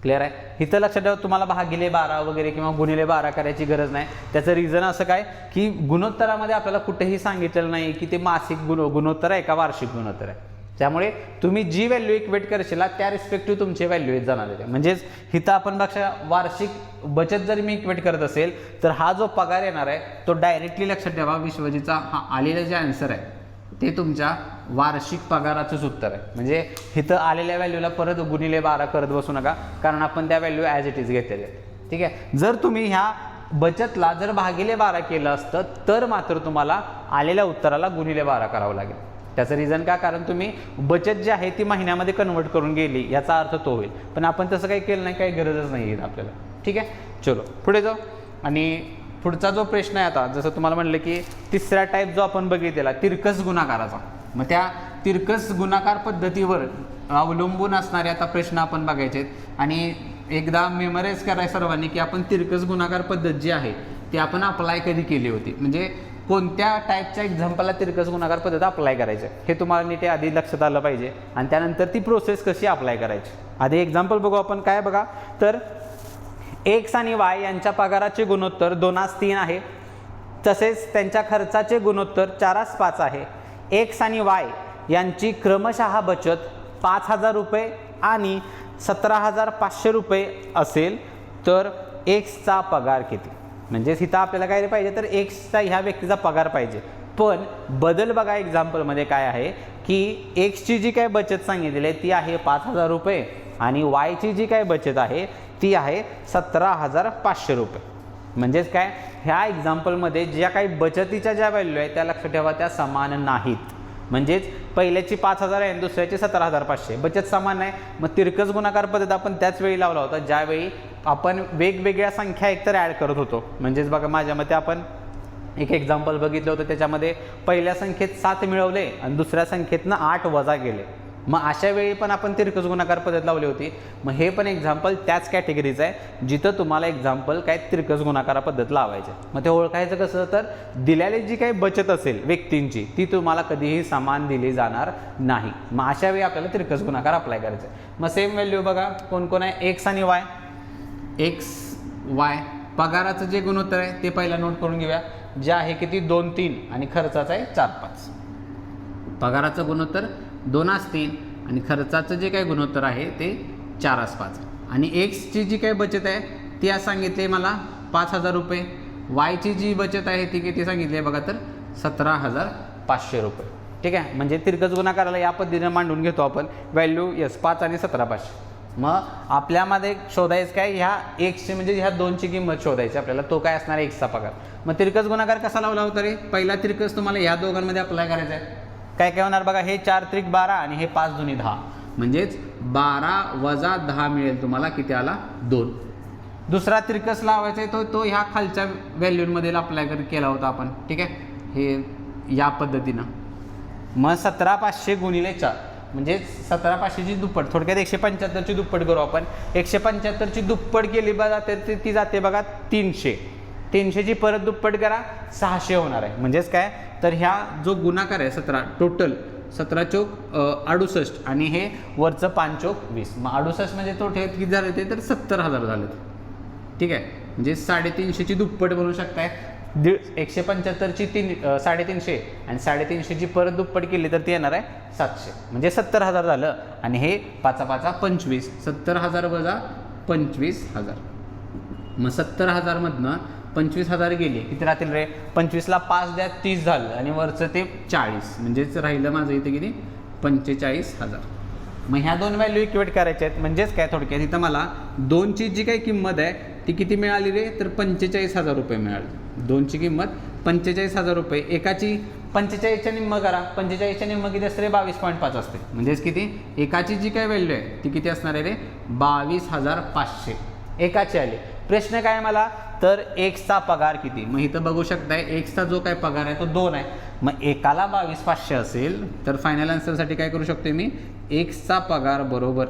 क्लिअर आहे. इथं लक्षात ठेवा, तुम्हाला भागिले 12 वगैरे किंवा गुणिले 12 करायची गरज नाही. त्याचं रिझन असं काय की गुणोत्तरामध्ये आपल्याला कुठेही सांगितलेलं नाही की ते मासिक गुणोत्तर आहे का वार्षिक गुणोत्तर आहे. त्यामुळे तुम्ही जी व्हॅल्यू इक्वेट करशील त्या रिस्पेक्टिव्ह तुमचे व्हॅल्यू येत जाणार आहे. म्हणजेच इथं आपण बघा, वार्षिक बचत जर मी इक्वेट करत असेल तर हा जो पगार येणार आहे तो डायरेक्टली लक्षात ठेवा, विश्वजितचा हा आलेला जे आन्सर आहे ते तुमच्या वार्षिक पगाराचंच उत्तर आहे. म्हणजे इथं आलेल्या व्हॅल्यूला परत गुणिले 12 करत बसू नका, कारण आपण त्या व्हॅल्यू ॲज इट इज घेतलेल्या आहेत. ठीक आहे. जर तुम्ही ह्या बचतला जर भागिले 12 केलं असतं तर मात्र तुम्हाला आलेल्या उत्तराला गुणिले 12 करावं लागेल. त्याचं रिझन का, कारण तुम्ही बचत जी आहे ती महिन्यामध्ये कन्वर्ट करून गेली याचा अर्थ तो होईल. पण आपण तसं काही केलं नाही, काही गरजच नाही आहे आपल्याला. ठीक आहे, चलो पुढे जाऊ. आणि पुढचा जो प्रश्न आहे आता, जसं तुम्हाला म्हणलं की तिसरा टाईप जो आपण बघितलेला तिरकस गुणाकाराचा, मग त्या तिरकस गुणाकार पद्धतीवर अवलंबून असणारे आता प्रश्न आपण बघायचे आहेत. आणि एकदा मेमराईज करायचं सर्वांनी की आपण तिरकस गुणाकार पद्धत जी आहे ती आपण अप्लाय कधी केली होती, म्हणजे कोणत्या टाईपच्या एक्झाम्पलला तिरकस गुणाकार पद्धत अप्लाय करायचं हे तुम्हाला नीट आधी लक्षात आलं पाहिजे. आणि त्यानंतर ती प्रोसेस कशी अप्लाय करायची. आधी एक्झाम्पल बघू आपण. काय बघा, तर एक्स आणि वाय यांच्या पगाराचे गुणोत्तर 2:3 आहे. तसेच त्यांच्या खर्चाचे गुणोत्तर 4:5 आहे. एक्स आणि वाय यांची क्रमशः बचत 5,000 रुपये आणि 17,500 रुपये असेल तर एक्सचा पगार किती. म्हणजेच इथं आपल्याला काय पाहिजे, तर एक्सचा ह्या व्यक्तीचा पगार पाहिजे. पण बदल बघा एक्झाम्पलमध्ये काय आहे की एक्सची जी काय बचत सांगितलेली आहे ती आहे 5,000 रुपये आणि वायची जी काय बचत आहे ती आहे 17,500 रुपये. म्हणजेच काय, ह्या एक्झाम्पलमध्ये ज्या काही बचतीच्या ज्या व्हॅल्यू आहेत त्या लक्षात ठेवा त्या समान नाहीत. म्हणजेच पहिल्याची 5,000 आहे आणि दुसऱ्याची 17,500. बचत समान आहे. मग तिरकस गुणाकार पद्धत आपण त्याच वेळी लावला होता ज्यावेळी आपण वेगवेगळ्या संख्या एकतर ॲड करत होतो. म्हणजेच बघा माझ्या मते आपण एक एक्झाम्पल बघितलं होतं, त्याच्यामध्ये पहिल्या संख्येत 7 मिळवले आणि दुसऱ्या संख्येतनं 8 वजा केले. मग अशा वेळी पण आपण तिरकस गुणाकार पद्धत लावली होती. मग हे पण एक्झाम्पल त्याच कॅटेगरीचं आहे जिथं तुम्हाला एक्झाम्पल काय तिरकस गुणाकार पद्धत लावायचे. मग ते ओळखायचं कसं, तर दिलेली जी काही बचत असेल व्यक्तींची ती तुम्हाला कधीही समान दिली जाणार नाही. मग अशा वेळी आपल्याला तिरकस गुणाकार अप्लाय करायचं आहे. मग सेम व्हॅल्यू बघा कोण कोण आहे, एक्स आणि वाय. एक्स वाय पगाराचं जे गुणोत्तर आहे ते पहिला नोट करून घेऊया, जे आहे किती 2, 3 आणि खर्चाचं आहे 4, 5. पगाराचं गुणोत्तर 2:3 आणि खर्चाचं जे काही गुणोत्तर आहे ते 4:5. आणि एक्सची जी काही बचत आहे ती आज सांगितली मला 5,000 रुपये. वायची जी बचत आहे ती किती सांगितली आहे बघा, तर 17,500 रुपये. ठीक आहे, म्हणजे तिरकस गुणाकाराला या पद्धतीने मांडून घेतो आपण व्हॅल्यू. यस, 5 आणि 17,500. मग आपल्यामध्ये शोधायचं काय, ह्या एक्सची म्हणजे ह्या 2ची किंमत शोधायची आपल्याला. तो काय असणार आहे, एक्सचा पगार. मग तिरकस गुणाकार कसा लावला होता रे, पहिला तिरकस तुम्हाला ह्या दोघांमध्ये अप्लाय करायचा आहे. काय काय होणार बघा, हे 4 त्रिक 12 आणि हे 5 दुनी 10, म्हणजेच 12 वजा 10 मिळेल तुम्हाला, किती आला 2. दुसरा तिरकस लावायचा आहे तो ह्या खालच्या व्हॅल्यूमध्ये अप्लाय केला होता आपण. ठीक आहे, हे या पद्धतीनं. मग 17,500 गुणिले 4 म्हणजे 17,500ची दुप्पट, थोडक्यात 175ची दुप्पट करू आपण. 175ची दुप्पट केली बघा तर ती जाते बघा 300. 300ची परत दुप्पट करा 600 होणार आहे. म्हणजेच काय, तर ह्या जो गुणाकार आहे 17 टोटल 17 चौक 68 आणि हे वरचं 5 चौक 20. मग 68 म्हणजे तो ठेवत किती झाले ते, तर 70,000 झाले. ठीक आहे, म्हणजे 350ची दुप्पट बनवू शकताय. 175ची 350 आणि 350ची परत दुप्पट केली तर ती येणार आहे 700, म्हणजे 70,000 झालं. आणि हे 5 5 25, 70,000 वजा 25,000. मग 70,000 मधनं 25,000 गेले, किती राहतील रे, 25ला 5 द्या 30 झालं आणि वरचं ते 40, म्हणजेच राहिलं माझं इथे किती 45,000. मग ह्या दोन व्हॅल्यू इक्वेट करायच्या आहेत. म्हणजेच काय, थोडक्यात इथं मला 2ची जी काही किंमत आहे ती किती मिळाली रे, तर 45,000 रुपये मिळाली. 2ची किंमत 45,000 रुपये. एकाची 45च्या निम्म करा, 45च्या निम्म किती असते रे, 22.5 असते. म्हणजेच किती, एकाची जी काही व्हॅल्यू आहे ती किती असणार आहे रे, 22,500 एकाची आली. प्रश्न काय मला, तर एक्सचा पगार किती. मग इथं बघू शकताय एक्सचा जो काय पगार आहे तो 2 आहे. मग एकाला 22,500 असेल तर फायनल आन्सरसाठी काय करू शकतो मी, एक्सचा पगार बरोबर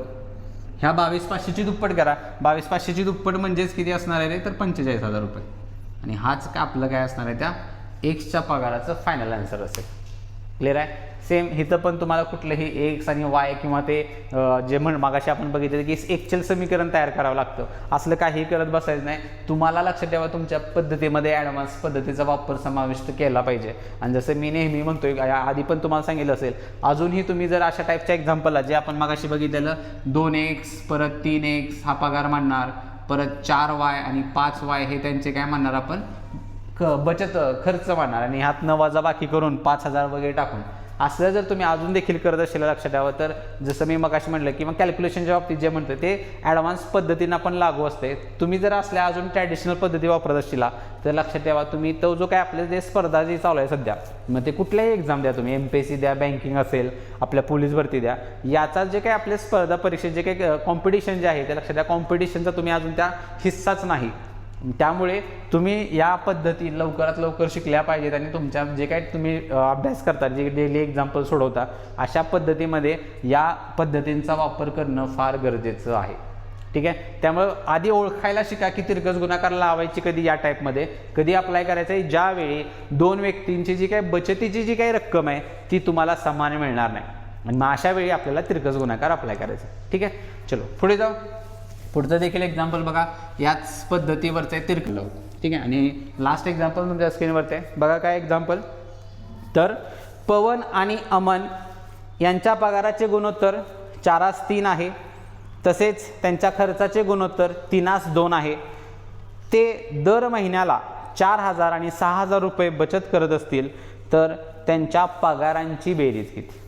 ह्या 22,500ची दुप्पट करा. 22,500ची दुप्पट म्हणजेच किती असणार आहे रे, तर 45,000 रुपये. आणि हाच का आपलं काय असणार आहे त्या एक्सच्या पगाराचं फायनल आन्सर असेल. क्लिअर आहे. सेम इथं पण तुम्हाला कुठलंही एक्स आणि वाय किंवा ते जे मागाशी आपण बघितलं की एक्सेल समीकरण तयार करावं लागतं, असलं काही करत बसायचं नाही. तुम्हाला लक्षात ठेवा तुमच्या पद्धतीमध्ये ॲडव्हान्स पद्धतीचा वापर समाविष्ट केला पाहिजे. आणि जसं मी नेहमी म्हणतोय, आधी पण तुम्हाला सांगितलं असेल, अजूनही तुम्ही जर अशा टाईपच्या एक्झाम्पलला जे आपण मागाशी बघितलेलं 2x परत 3x हा पगार मानणार, परत 4y आणि 5y हे त्यांचे काय म्हणणार आपण बचत खर्च मानणार, आणि ह्यात न वजा बाकी करून 5,000 वगैरे टाकून असं जर तुम्ही अजून देखील करत असेल लक्षात ठेवा. तर जसं मी मगाशी म्हटलं किंवा कॅल्क्युलेशनच्या बाबतीत जे म्हणतो ते ॲडव्हान्स पद्धतीनं पण लागू असते. तुम्ही जर असल्या अजून ट्रॅडिशनल पद्धती वापरत असतील तर लक्षात ठेवा तुम्ही तो जो काय आपल्या जे स्पर्धा जी चालू आहे सध्या, मग ते कुठल्याही एक्झाम द्या तुम्ही, MPSC द्या, बँकिंग असेल, आपल्या पोलीस भरती द्या, याचा जे काही आपल्या स्पर्धा परीक्षेत जे काही कॉम्पिटिशन जे आहे ते लक्षात द्या, कॉम्पिटिशनचा तुम्ही अजून त्या हिस्साच नाही. त्यामुळे तुम्ही या पद्धती लवकरात लवकर शिकल्या पाहिजेत आणि तुमच्या जे काही तुम्ही अभ्यास करता, जे डेली एक्झाम्पल सोडवता, अशा पद्धतीमध्ये या पद्धतींचा वापर करणं फार गरजेचं आहे. ठीक आहे, त्यामुळे आधी ओळखायला शिका की तिरकस गुणाकार लावायची कधी या टाईपमध्ये, कधी अप्लाय करायचं आहे ज्यावेळी 2 व्यक्तींची जी काही बचतीची जी काही रक्कम आहे ती तुम्हाला समान मिळणार नाही, आणि मग अशा वेळी आपल्याला तिरकस गुणाकार अप्लाय करायचा. ठीक आहे, चलो पुढे जाऊ. पुढचं देखील एक्झाम्पल बघा, याच पद्धतीवरचं आहे तिरकलं. ठीक आहे, आणि लास्ट एक्झाम्पल तुमच्या स्क्रीनवरती आहे बघा. काय एक्झाम्पल, तर पवन आणि अमन यांच्या पगाराचे गुणोत्तर 4:3 आहे, तसेच त्यांच्या खर्चाचे गुणोत्तर 3:2 आहे. ते दर महिन्याला 4,000 आणि 6,000 रुपये बचत करत असतील तर त्यांच्या पगारांची बेरीज किती.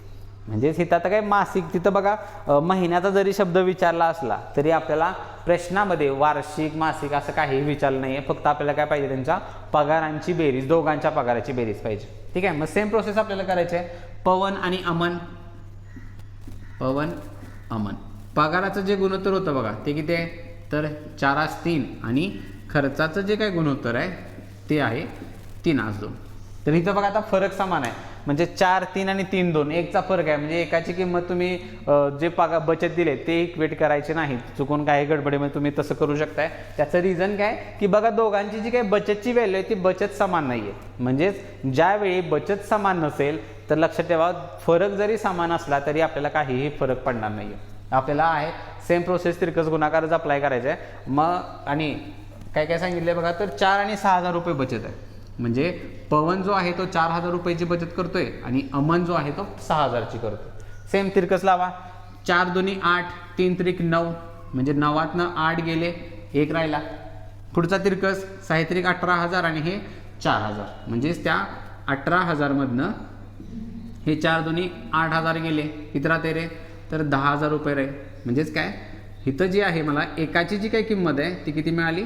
म्हणजेच इथं आता काय मासिक, तिथं बघा महिन्याचा जरी शब्द विचारला असला तरी आपल्याला प्रश्नामध्ये वार्षिक मासिक असं काहीही विचारलं नाही आहे, फक्त आपल्याला काय पाहिजे, त्यांच्या पगारांची बेरीज, दोघांच्या पगाराची बेरीज पाहिजे. ठीक आहे, मग सेम प्रोसेस आपल्याला करायची आहे. पवन आणि अमन, पवन अमन पगाराचं जे गुणोत्तर होतं बघा ते किती आहे, तर 4:3 आणि खर्चाचं जे काय गुणोत्तर आहे ते आहे 3:2. तर इथं बघा आता फरक समान आहे, म्हणजे 4:3 आणि 3:2 एकचा फरक आहे. म्हणजे एकाची किंमत तुम्ही जे बचत दिले ते इक्वेट करायचे नाही, चुकून काही गडबडीमध्ये तुम्ही तसं करू शकताय. त्याचं रिझन काय की बघा दोघांची जी काही बचतची व्हॅल्यू आहे ती बचत समान नाही आहे. म्हणजेच ज्यावेळी बचत समान नसेल तर लक्षात ठेवा फरक जरी समान असला तरी आपल्याला काहीही फरक पडणार नाही आहे. आपल्याला आहे सेम प्रोसेस तिरकस गुणाकारच अप्लाय करायचं आहे. मग आणि काय काय सांगितलं बघा, तर 4 आणि 6,000 रुपये बचत आहे. म्हणजे पवन जो आहे तो 4,000 रुपयाची बचत करतोय आणि अमन जो आहे तो 6,000ची करतोय. सेम तिरकस लावा, 4 दुनी 8, 3 त्रिक 9, म्हणजे 9तनं 8 गेले, 1 राहिला. पुढचा तिरकस 6 त्रिक 18,000 आणि हे 4,000, म्हणजेच त्या 18,000 मधनं हे 4 दुनी 8,000 गेले, किती राहते रे, तर 10,000 रुपये रे. म्हणजेच काय इथं जी आहे मला एकाची जी काही किंमत आहे ती किती मिळाली,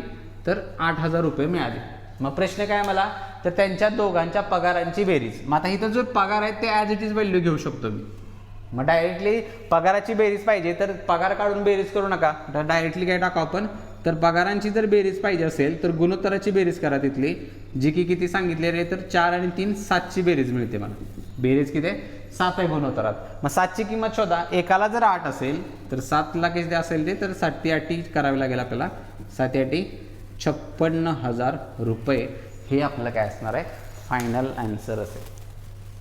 तर 8,000 रुपये मिळाली. मग प्रश्न काय मला, तर त्यांच्या दोघांच्या पगारांची बेरीज. मग आता इथं जो पगार आहे ते ॲज इट इज व्हॅल्यू घेऊ शकतो मी. मग डायरेक्टली पगाराची बेरीज पाहिजे तर पगार काढून बेरीज करू नका, तर डायरेक्टली काय टाकू आपण, तर पगारांची जर बेरीज पाहिजे असेल तर गुणोत्तराची बेरीज करा तिथली, जी की किती सांगितले रे, तर 4 आणि 3 7ची बेरीज मिळते मला. बेरीज किती आहे, 7 आहे गुणोत्तरात. मग 7ची किंमत शोधा. एकाला जर 8 असेल तर 7ला किती असेल ते, तर 7×8 करावी लागेल आपल्याला. 7×8 56,000 रुपये हे आपल्याला काय असणार आहे, फायनल आन्सर असेल.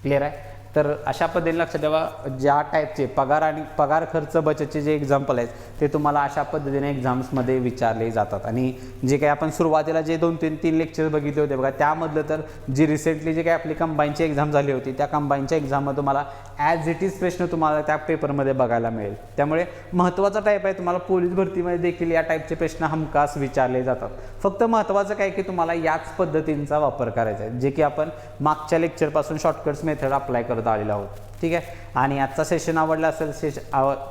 क्लिअर आहे. तर अशा पद्धतीने लक्षात ठेवा, ज्या टाईपचे पगार आणि पगार खर्च बचतचे जे एक्झाम्पल आहेत ते तुम्हाला अशा पद्धतीने एक्झाम्समध्ये विचारले जातात. आणि जे काही आपण सुरुवातीला जे 2-3 लेक्चर बघितले होते बघा, त्यामधलं तर जी रिसेंटली जे काही आपली कंबाईनची एक्झाम झाली होती त्या कंबाईनच्या एक्झाममध्ये तुम्हाला ॲज इट इज प्रश्न तुम्हाला त्या पेपरमध्ये बघायला मिळेल. त्यामुळे महत्त्वाचा टाईप आहे, तुम्हाला पोलीस भरतीमध्ये देखील या टाईपचे प्रश्न हमखास विचारले जातात. फक्त महत्त्वाचं काय की तुम्हाला याच पद्धतींचा वापर करायचा आहे, जे की आपण मागच्या लेक्चरपासून शॉर्टकट्स मेथड अप्लाय करत आलेलो आहोत. ठीक आहे. आणि आजचा सेशन आवडला असेल,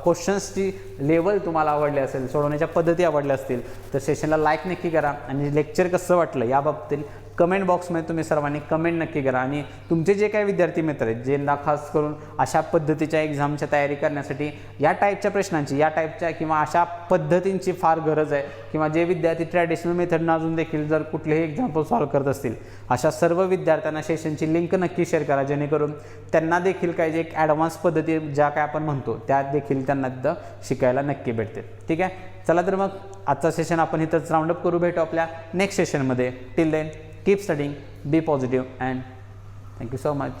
क्वेश्चन्सची लेवल तुम्हाला आवडली असेल, सोडवण्याच्या पद्धती आवडल्या असतील तर सेशनला लाईक नक्की करा. आणि लेक्चर कसं वाटलं याबाबतीत कमेंट बॉक्समध्ये तुम्ही सर्वांनी कमेंट नक्की करा. आणि तुमचे जे काही विद्यार्थी मित्र आहेत ज्यांना खास करून अशा पद्धतीच्या एक्झामच्या तयारी करण्यासाठी या टाईपच्या प्रश्नांची, या टाईपच्या किंवा अशा पद्धतींची फार गरज आहे, किंवा जे विद्यार्थी ट्रॅडिशनल मेथडनं अजून देखील जर कुठलेही एक्झाम्पल सॉल्व्ह करत असतील अशा सर्व विद्यार्थ्यांना सेशनची लिंक नक्की शेअर करा, जेणेकरून त्यांना देखील काही जे एक ॲडव्हान्स पद्धती ज्या काय आपण म्हणतो त्या देखील त्यांना तिथं शिकायला नक्की भेटते. ठीक आहे. चला तर मग आजचा सेशन आपण इथंच राऊंडअप करू. भेटू आपल्या नेक्स्ट सेशनमध्ये. Till then keep studying, be positive and thank you so much.